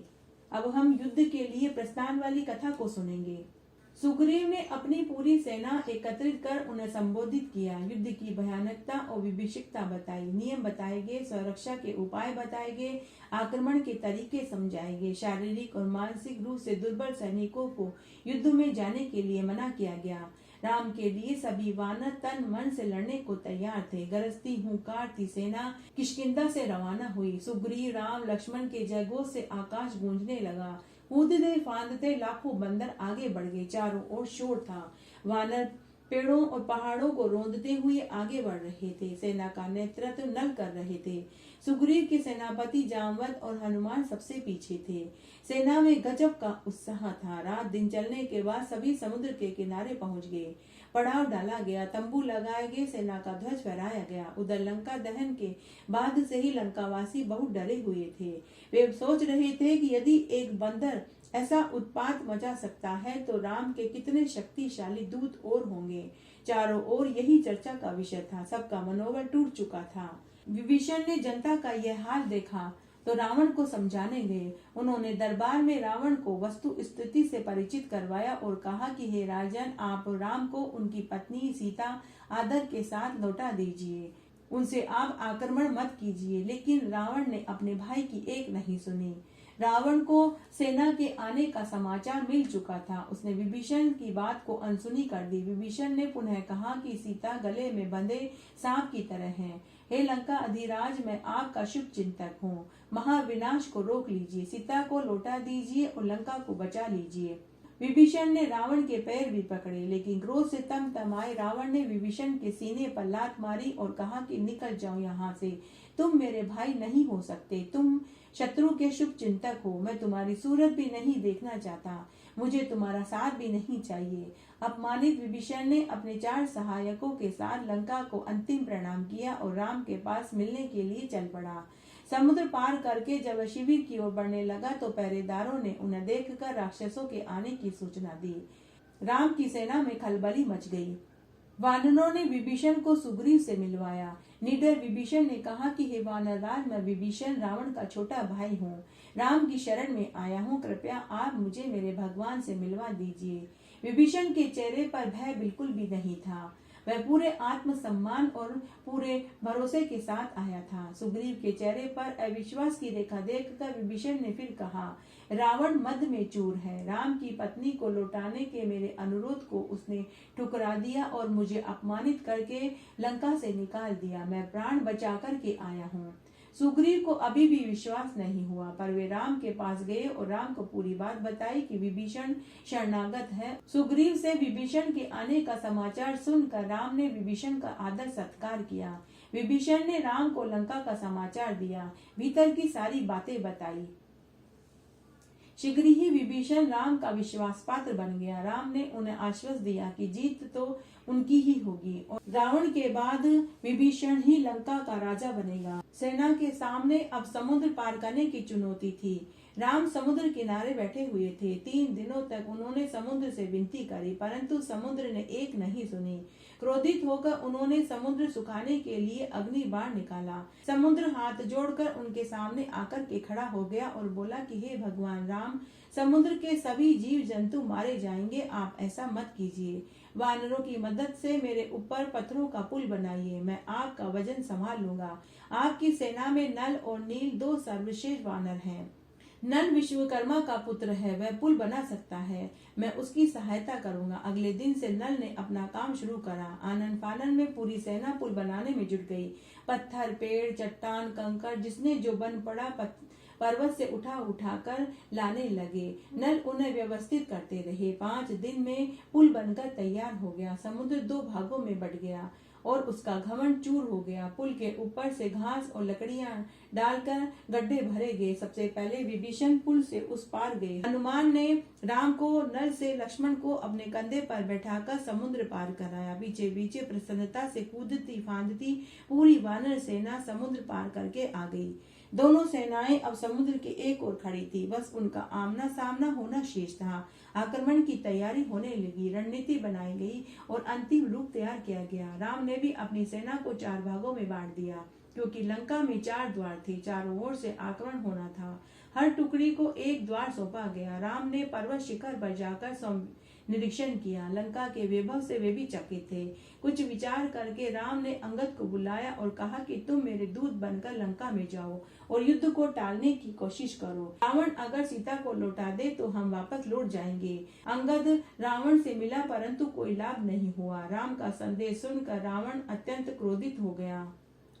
Speaker 1: अब हम युद्ध के लिए प्रस्थान वाली कथा को सुनेंगे। सुग्रीव ने अपनी पूरी सेना एकत्रित कर उन्हें संबोधित किया। युद्ध की भयानकता और विभीषिकता बताई। नियम बताए गए, सुरक्षा के उपाय बताए गए, आक्रमण के तरीके समझाए गए। शारीरिक और मानसिक रूप से दुर्बल सैनिकों को युद्ध में जाने के लिए मना किया गया। राम के लिए सभी वानर तन मन से लड़ने को तैयार थे। गरजती हुंकारती सेना किष्किंधा से रवाना हुई। सुग्रीव, राम, लक्ष्मण के जयघोष से आकाश गूंजने लगा। कूदते फांदते लाखों बंदर आगे बढ़ गए। चारों ओर शोर था। वानर पेड़ों और पहाड़ों को रोंदते हुए आगे बढ़ रहे थे। सेना का नेतृत्व नल कर रहे थे। सुग्रीव के सेनापति जामवंत और हनुमान सबसे पीछे थे। सेना में गजब का उत्साह था। रात दिन चलने के बाद सभी समुद्र के किनारे पहुंच गए। पड़ाव डाला गया, तंबू लगाए गए, सेना का ध्वज फहराया गया। उधर लंका दहन के बाद से ही लंकावासी बहुत डरे हुए थे। वे सोच रहे थे कि यदि एक बंदर ऐसा उत्पात मचा सकता है तो राम के कितने शक्तिशाली दूत और होंगे। चारों ओर यही चर्चा का विषय था। सबका मनोबल टूट चुका था। विभीषण ने जनता का यह हाल देखा तो रावण को समझाने गए। उन्होंने दरबार में रावण को वस्तु स्थिति से परिचित करवाया और कहा कि हे राजन, आप राम को उनकी पत्नी सीता आदर के साथ लौटा दीजिए। उनसे आप आक्रमण मत कीजिए। लेकिन रावण ने अपने भाई की एक नहीं सुनी। रावण को सेना के आने का समाचार मिल चुका था। उसने विभीषण की बात को अनसुनी कर दी। विभीषण ने पुनः कहा कि सीता गले में बंधे सांप की तरह है। हे लंका अधिराज, मैं आपका शुभ चिंतक हूँ। महाविनाश को रोक लीजिए, सीता को लौटा दीजिए और लंका को बचा लीजिए। विभीषण ने रावण के पैर भी पकड़े, लेकिन क्रोध से तमतमाए रावण ने विभीषण के सीने पर लात मारी और कहा कि निकल जाओ यहाँ से। तुम मेरे भाई नहीं हो सकते। तुम शत्रु के शुभ चिंतक हो। मैं तुम्हारी सूरत भी नहीं देखना चाहता। मुझे तुम्हारा साथ भी नहीं चाहिए। अपमानित विभीषण ने अपने 4 सहायकों के साथ लंका को अंतिम प्रणाम किया और राम के पास मिलने के लिए चल पड़ा। समुद्र पार करके जब वह शिविर की ओर बढ़ने लगा तो पहरेदारों ने उन्हें देखकर राक्षसों के आने की सूचना दी। राम की सेना में खलबली मच गई। वानरों ने विभीषण को सुग्रीव से मिलवाया। निडर विभीषण ने कहा कि हे वानरराज, मैं विभीषण रावण का छोटा भाई हूँ। राम की शरण में आया हूँ। कृपया आप मुझे मेरे भगवान से मिलवा दीजिए। विभीषण के चेहरे पर भय बिल्कुल भी नहीं था। वह पूरे आत्मसम्मान और पूरे भरोसे के साथ आया था। सुग्रीव के चेहरे पर अविश्वास की रेखा देखकर विभीषण ने फिर कहा, रावण मद में चूर है। राम की पत्नी को लौटाने के मेरे अनुरोध को उसने ठुकरा दिया और मुझे अपमानित करके लंका से निकाल दिया। मैं प्राण बचा कर के आया हूँ। सुग्रीव को अभी भी विश्वास नहीं हुआ, पर वे राम के पास गए और राम को पूरी बात बताई कि विभीषण शरणागत है। सुग्रीव से विभीषण के आने का समाचार सुनकर राम ने विभीषण का आदर सत्कार किया। विभीषण ने राम को लंका का समाचार दिया, भीतर की सारी बातें बताई। शीघ्र ही विभीषण राम का विश्वास पात्र बन गया। राम ने उन्हें आश्वास दिया कि जीत तो उनकी ही होगी और रावण के बाद विभीषण ही लंका का राजा बनेगा। सेना के सामने अब समुद्र पार करने की चुनौती थी। राम समुद्र किनारे बैठे हुए थे। 3 दिनों तक उन्होंने समुद्र से विनती करी, परंतु समुद्र ने एक नहीं सुनी। क्रोधित होकर उन्होंने समुद्र सुखाने के लिए अग्नि बाण निकाला। समुद्र हाथ जोड़कर उनके सामने आकर के खड़ा हो गया और बोला कि हे भगवान राम, समुद्र के सभी जीव जंतु मारे जाएंगे, आप ऐसा मत कीजिए। वानरों की मदद से मेरे ऊपर पत्थरों का पुल बनाइए, मैं आपका वजन संभाल लूंगा। आपकी सेना में नल और नील 2 सर्वश्रेष्ठ वानर हैं। नल विश्वकर्मा का पुत्र है, वह पुल बना सकता है, मैं उसकी सहायता करूंगा। अगले दिन से नल ने अपना काम शुरू करा। आनन फानन में पूरी सेना पुल बनाने में जुट गई। पत्थर, पेड़, चट्टान, कंकड़ जिसने जो बन पड़ा पर्वत से उठा कर लाने लगे। नल उन्हें व्यवस्थित करते रहे। 5 दिन में पुल बनकर तैयार हो गया। समुद्र 2 भागों में बट गया और उसका घमंड चूर हो गया। पुल के ऊपर से घास और लकड़ियां डालकर गड्ढे भरे गए। सबसे पहले विभीषण पुल से उस पार गए। हनुमान ने राम को, नल से लक्ष्मण को अपने कंधे पर बैठाकर समुद्र पार कराया। पीछे पीछे प्रसन्नता से कूदती फांदती पूरी वानर सेना समुद्र पार करके आ गई। दोनों सेनाएं अब समुद्र के एक ओर खड़ी थी। बस उनका आमना सामना होना शेष था। आक्रमण की तैयारी होने लगी। रणनीति बनाई गई और अंतिम रूप तैयार किया गया। राम ने भी अपनी सेना को 4 भागों में बांट दिया, क्योंकि लंका में 4 द्वार थे। चारों ओर से आक्रमण होना था। हर टुकड़ी को एक द्वार सौंपा गया। राम ने पर्वत शिखर पर जाकर निरीक्षण किया। लंका के वैभव से वे भी चकित थे। कुछ विचार करके राम ने अंगद को बुलाया और कहा कि तुम मेरे दूत बनकर लंका में जाओ और युद्ध को टालने की कोशिश करो। रावण अगर सीता को लौटा दे तो हम वापस लौट जाएंगे। अंगद रावण से मिला परंतु कोई लाभ नहीं हुआ। राम का संदेश सुनकर रावण अत्यंत क्रोधित हो गया।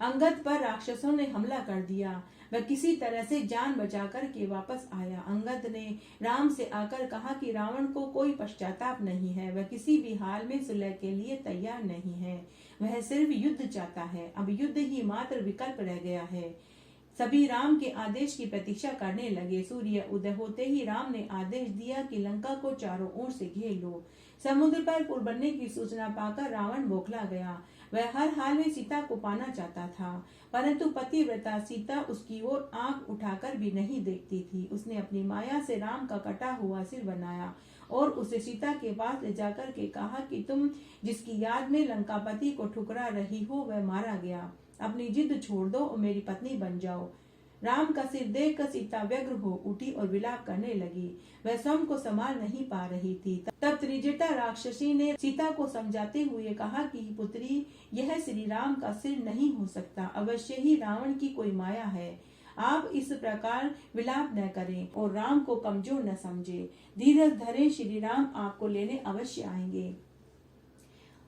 Speaker 1: अंगद पर राक्षसों ने हमला कर दिया। वह किसी तरह से जान बचा कर के वापस आया। अंगद ने राम से आकर कहा कि रावण को कोई पश्चाताप नहीं है, वह किसी भी हाल में सुलह के लिए तैयार नहीं है, वह सिर्फ युद्ध चाहता है। अब युद्ध ही मात्र विकल्प रह गया है। सभी राम के आदेश की प्रतीक्षा करने लगे। सूर्य उदय होते ही राम ने आदेश दिया कि लंका को चारों ओर से घेर लो। समुद्र पर पुल बनने की सूचना पाकर रावण बौखला गया। वह हर हाल में सीता को पाना चाहता था, परंतु पतिव्रता सीता उसकी ओर आंख उठाकर भी नहीं देखती थी। उसने अपनी माया से राम का कटा हुआ सिर बनाया और उसे सीता के पास ले जाकर के कहा कि तुम जिसकी याद में लंकापति को ठुकरा रही हो वह मारा गया। अपनी जिद छोड़ दो और मेरी पत्नी बन जाओ। राम का सिर देखकर सीता व्यग्र हो उठी और विलाप करने लगी। वह स्वयं को संभाल नहीं पा रही थी। तब त्रिजटा राक्षसी ने सीता को समझाते हुए कहा कि पुत्री, यह श्री राम का सिर नहीं हो सकता, अवश्य ही रावण की कोई माया है। आप इस प्रकार विलाप न करें और राम को कमजोर न समझे। धीरज धरे, श्री राम आपको लेने अवश्य आएंगे।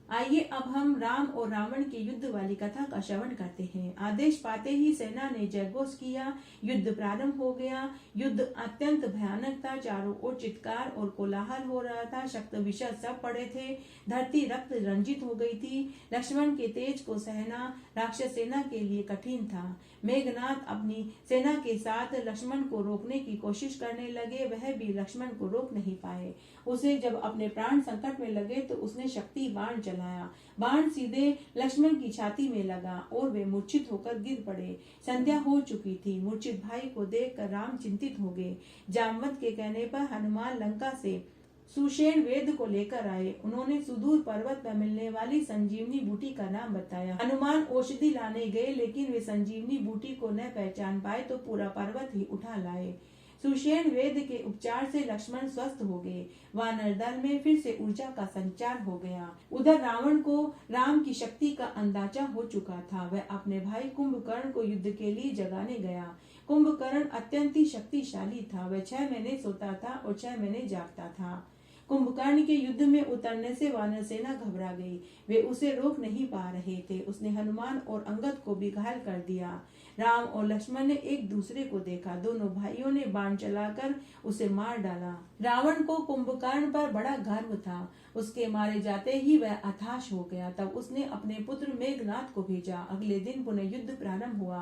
Speaker 1: आइए अब हम राम और रावण के युद्ध वाली कथा का श्रवण करते हैं। आदेश पाते ही सेना ने जयघोष किया। युद्ध प्रारंभ हो गया। युद्ध अत्यंत भयानक था। चारों ओर चित्कार और कोलाहल हो रहा था। शक्त विशद सब पड़े थे। धरती रक्त रंजित हो गई थी। लक्ष्मण के तेज को सहना राक्षस सेना के लिए कठिन था। मेघनाथ अपनी सेना के साथ लक्ष्मण को रोकने की कोशिश करने लगे। वह भी लक्ष्मण को रोक नहीं पाए। उसे जब अपने प्राण संकट में लगे तो उसने शक्ति बाण चलाया। बाण सीधे लक्ष्मण की छाती में लगा और वे मूर्छित होकर गिर पड़े। संध्या हो चुकी थी। मूर्छित भाई को देखकर राम चिंतित हो गए। जामवंत के कहने पर हनुमान लंका से सुषेण वेद को लेकर आए। उन्होंने सुदूर पर्वत पर मिलने वाली संजीवनी बूटी का नाम बताया। हनुमान औषधि लाने गए, लेकिन वे संजीवनी बूटी को न पहचान पाए तो पूरा पर्वत ही उठा लाए। सुषेण वेद के उपचार से लक्ष्मण स्वस्थ हो गए। वानर दल में फिर से ऊर्जा का संचार हो गया। उधर रावण को राम की शक्ति का अंदाजा हो चुका था। वह अपने भाई कुंभकर्ण को युद्ध के लिए जगाने गया। कुंभकर्ण अत्यंत ही शक्तिशाली था। वह 6 महीने सोता था और 6 महीने जागता था। कुंभकर्ण के युद्ध में उतरने से वानर सेना घबरा गई। वे उसे रोक नहीं पा रहे थे। उसने हनुमान और अंगद को भी घायल कर दिया। राम और लक्ष्मण ने एक दूसरे को देखा। दोनों भाइयों ने बाण चलाकर उसे मार डाला। रावण को कुंभकर्ण पर बड़ा गर्व था। उसके मारे जाते ही वह हताश हो गया। तब उसने अपने पुत्र मेघनाथ को भेजा। अगले दिन पुनः युद्ध प्रारंभ हुआ।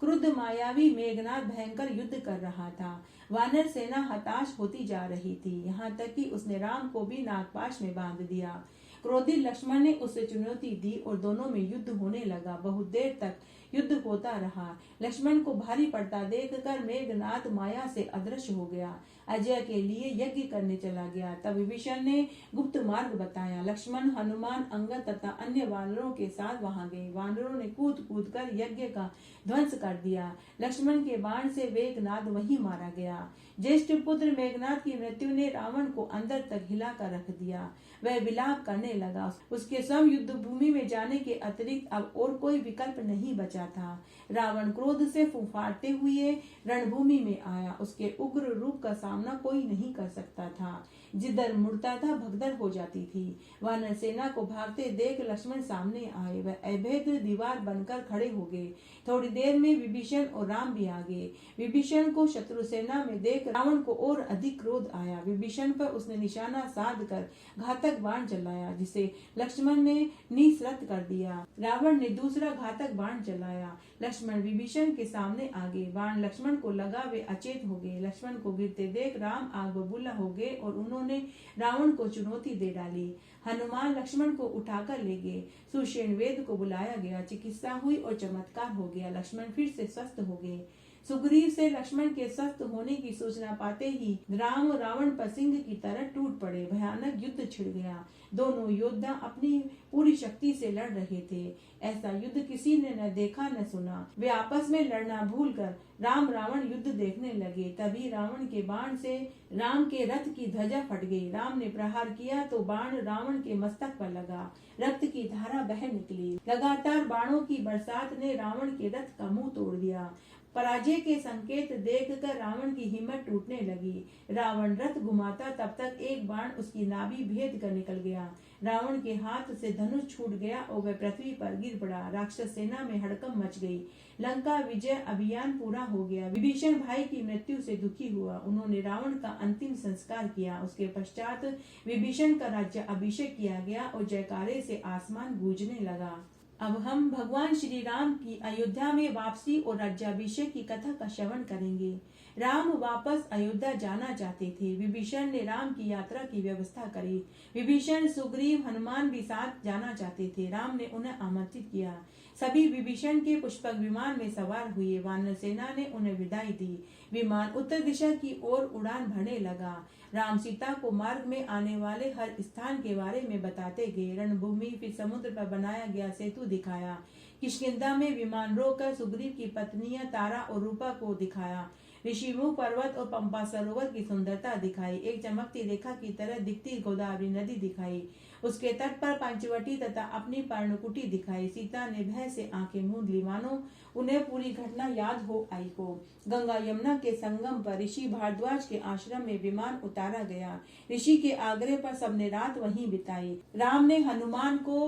Speaker 1: क्रुद्ध मायावी मेघनाथ भयंकर युद्ध कर रहा था। वानर सेना हताश होती जा रही थी। यहाँ तक कि उसने राम को भी नागपाश में बांध दिया। क्रोधित लक्ष्मण ने उसे चुनौती दी और दोनों में युद्ध होने लगा। बहुत देर तक युद्ध होता रहा। लक्ष्मण को भारी पड़ता देखकर मेघनाथ माया से अदृश्य हो गया। अजय के लिए यज्ञ करने चला गया। तब विभीषण ने गुप्त मार्ग बताया। लक्ष्मण, हनुमान, अंगद तथा अन्य वानरों के साथ वहां गए। वानरों ने कूद कूद कर यज्ञ का ध्वंस कर दिया। लक्ष्मण के बाण से मेघनाथ वहीं मारा गया। ज्येष्ठ पुत्र मेघनाथ की मृत्यु ने रावण को अंदर तक हिलाकर रख दिया। वह विलाप करने लगा। उसके स्वयं युद्ध भूमि में जाने के अतिरिक्त अब और कोई विकल्प नहीं बचा था। रावण क्रोध से फूफाड़ते हुए रणभूमि में आया। उसके उग्र रूप का सामना कोई नहीं कर सकता था। जिधर मुड़ता था भगदड़ हो जाती थी। वानर सेना को भागते देख लक्ष्मण सामने आए। वह अभेद दीवार बनकर खड़े हो गए। थोड़ी देर में विभीषण और राम भी आ गए। विभीषण को शत्रु सेना में देख रावण को और अधिक क्रोध आया। विभीषण पर उसने निशाना साध कर घातक बाण चलाया, जिसे लक्ष्मण ने निःशर्त कर दिया। रावण ने दूसरा घातक बाण चलाया। लक्ष्मण विभीषण के सामने आ गए। बाण लक्ष्मण को लगा, वे अचेत हो गए। लक्ष्मण को गिरते देख राम आग बबूला हो गए और उन्होंने रावण को चुनौती दे डाली। हनुमान लक्ष्मण को उठाकर ले गए। सुषेण वेद को बुलाया गया। चिकित्सा हुई और चमत्कार हो गया। लक्ष्मण फिर से स्वस्थ हो गए। सुग्रीव से लक्ष्मण के स्वस्थ होने की सूचना पाते ही राम रावण पर सिंह की तरह टूट पड़े। भयानक युद्ध छिड़ गया। दोनों योद्धा अपनी पूरी शक्ति से लड़ रहे थे। ऐसा युद्ध किसी ने न देखा न सुना। वे आपस में लड़ना भूलकर राम रावण युद्ध देखने लगे। तभी रावण के बाण से राम के रथ की ध्वजा फट गई। राम ने प्रहार किया तो बाण रावण के मस्तक पर लगा। रक्त की धारा बह निकली। लगातार बाणों की बरसात ने रावण के रथ का मुंह तोड़ दिया। पराजय के संकेत देखकर रावण की हिम्मत टूटने लगी। रावण रथ घुमाता तब तक एक बाण उसकी नाभि भेद कर निकल गया। रावण के हाथ से धनुष छूट गया और वह पृथ्वी पर गिर पड़ा। राक्षस सेना में हड़कंप मच गई। लंका विजय अभियान पूरा हो गया। विभीषण भाई की मृत्यु से दुखी हुआ। उन्होंने रावण का अंतिम संस्कार किया। उसके पश्चात विभीषण का राज्य अभिषेक किया गया और जयकारे से आसमान गूंजने लगा। अब हम भगवान श्री राम की अयोध्या में वापसी और राज्याभिषेक की कथा का श्रवण करेंगे। राम वापस अयोध्या जाना चाहते थे। विभीषण ने राम की यात्रा की व्यवस्था करी। विभीषण, सुग्रीव, हनुमान भी साथ जाना चाहते थे। राम ने उन्हें आमंत्रित किया। सभी विभीषण के पुष्पक विमान में सवार हुए। वानर सेना ने उन्हें विदाई दी। विमान उत्तर दिशा की ओर उड़ान भरने लगा। राम सीता को मार्ग में आने वाले हर स्थान के बारे में बताते गए। रणभूमि, फिर समुद्र पर बनाया गया सेतु दिखाया। किष्किंधा में विमान रोककर सुग्रीव की पत्नियां तारा और रूपा को दिखाया। ऋषिमुख पर्वत और पंपा सरोवर की सुंदरता दिखाई। एक चमकती रेखा की तरह दिखती गोदावरी नदी दिखाई। उसके तट पर पंचवटी तथा अपनी पर्णकुटी दिखाई। सीता ने भय से आंखें मूंद ली, मानो उन्हें पूरी घटना याद हो आई हो। गंगा यमुना के संगम पर ऋषि भारद्वाज के आश्रम में विमान उतारा गया। ऋषि के आग्रह पर सबने रात वहीं बिताई। राम ने हनुमान को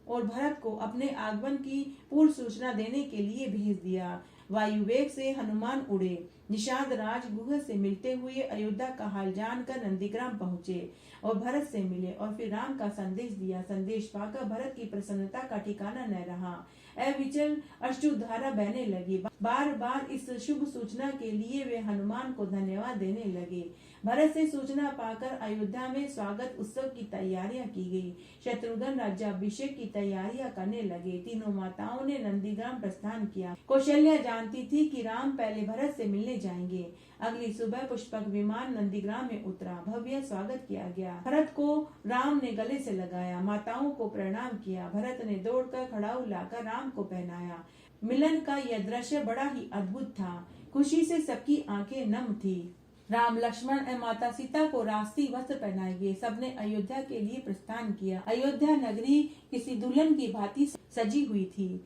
Speaker 1: और भरत को अपने आगमन की पूर्व सूचना देने के लिए भेज दिया। वायु वेग से हनुमान उड़े। निषाद राज गुह से मिलते हुए अयोध्या का हाल जानकर नंदीग्राम पहुंचे और भरत से मिले और फिर राम का संदेश दिया। संदेश पाकर भरत की प्रसन्नता का ठिकाना न रहा। अविचल अश्रुधारा बहने लगी। बार बार इस शुभ सूचना के लिए वे हनुमान को धन्यवाद देने लगे। भरत से सूचना पाकर अयोध्या में स्वागत उत्सव की तैयारियां की गई। शत्रुघ्न राज्याभिषेक की तैयारियां करने लगे। तीनों माताओं ने नंदीग्राम प्रस्थान किया। कौशल्या जानती थी कि राम पहले भरत से मिलने जाएंगे। अगली सुबह पुष्पक विमान नंदीग्राम में उतरा। भव्य स्वागत किया गया। भरत को राम ने गले से लगाया। माताओं को प्रणाम किया। भरत ने दौड़कर खड़ाऊ लाकर राम को पहनाया। मिलन का यह दृश्य बड़ा ही अद्भुत था। खुशी से सबकी आंखें नम थी। राम, लक्ष्मण और माता सीता को राष्ट्रीय वस्त्र पहनाए गए। सबने अयोध्या के लिए प्रस्थान किया। अयोध्या नगरी किसी दुल्हन की भांति सजी हुई थी।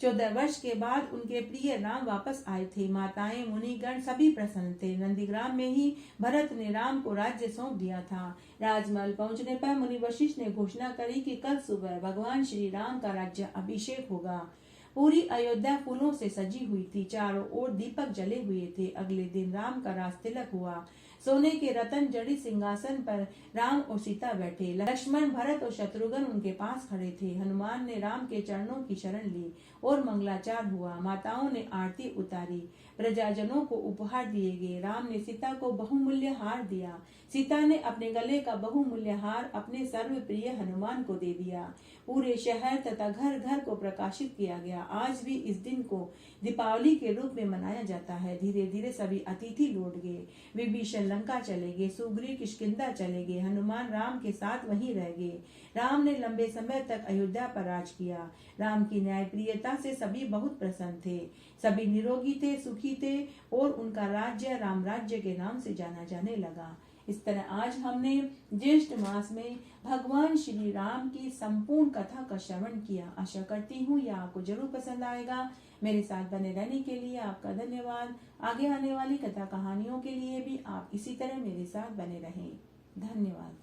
Speaker 1: 14 वर्ष के बाद उनके प्रिय राम वापस आए थे। माताएं, मुनिगण सभी प्रसन्न थे। नंदीग्राम में ही भरत ने राम को राज्य सौंप दिया था। राजमहल पहुंचने पर मुनि वशिष्ठ ने घोषणा करी कि कल सुबह भगवान श्री राम का राज्य अभिषेक होगा। पूरी अयोध्या फूलों से सजी हुई थी। चारों ओर दीपक जले हुए थे। अगले दिन राम का राज तिलक हुआ। सोने के रतन जड़ित सिंहासन पर राम और सीता बैठे। लक्ष्मण, भरत और शत्रुघ्न उनके पास खड़े थे। हनुमान ने राम के चरणों की शरण ली और मंगलाचार हुआ। माताओं ने आरती उतारी। प्रजाजनों को उपहार दिए गए। राम ने सीता को बहुमूल्य हार दिया। सीता ने अपने गले का बहुमूल्य हार अपने सर्वप्रिय हनुमान को दे दिया। पूरे शहर तथा घर घर को प्रकाशित किया गया। आज भी इस दिन को दीपावली के रूप में मनाया जाता है। धीरे धीरे सभी अतिथि लौट गए। विभीषण लंका चले गए। सुग्रीव किष्किंधा चले गए। हनुमान राम के साथ वहीं रह गए। राम ने लंबे समय तक अयोध्या पर राज किया। राम की न्यायप्रियता से सभी बहुत प्रसन्न थे। सभी निरोगी थे, सुखी थे और उनका राज्य राम राज्य के नाम से जाना जाने लगा। इस तरह आज हमने ज्येष्ठ मास में भगवान श्री राम की संपूर्ण कथा का श्रवण किया। आशा करती हूँ यह आपको जरूर पसंद आएगा। मेरे साथ बने रहने के लिए आपका धन्यवाद। आगे आने वाली कथा कहानियों के लिए भी आप इसी तरह मेरे साथ बने रहें। धन्यवाद।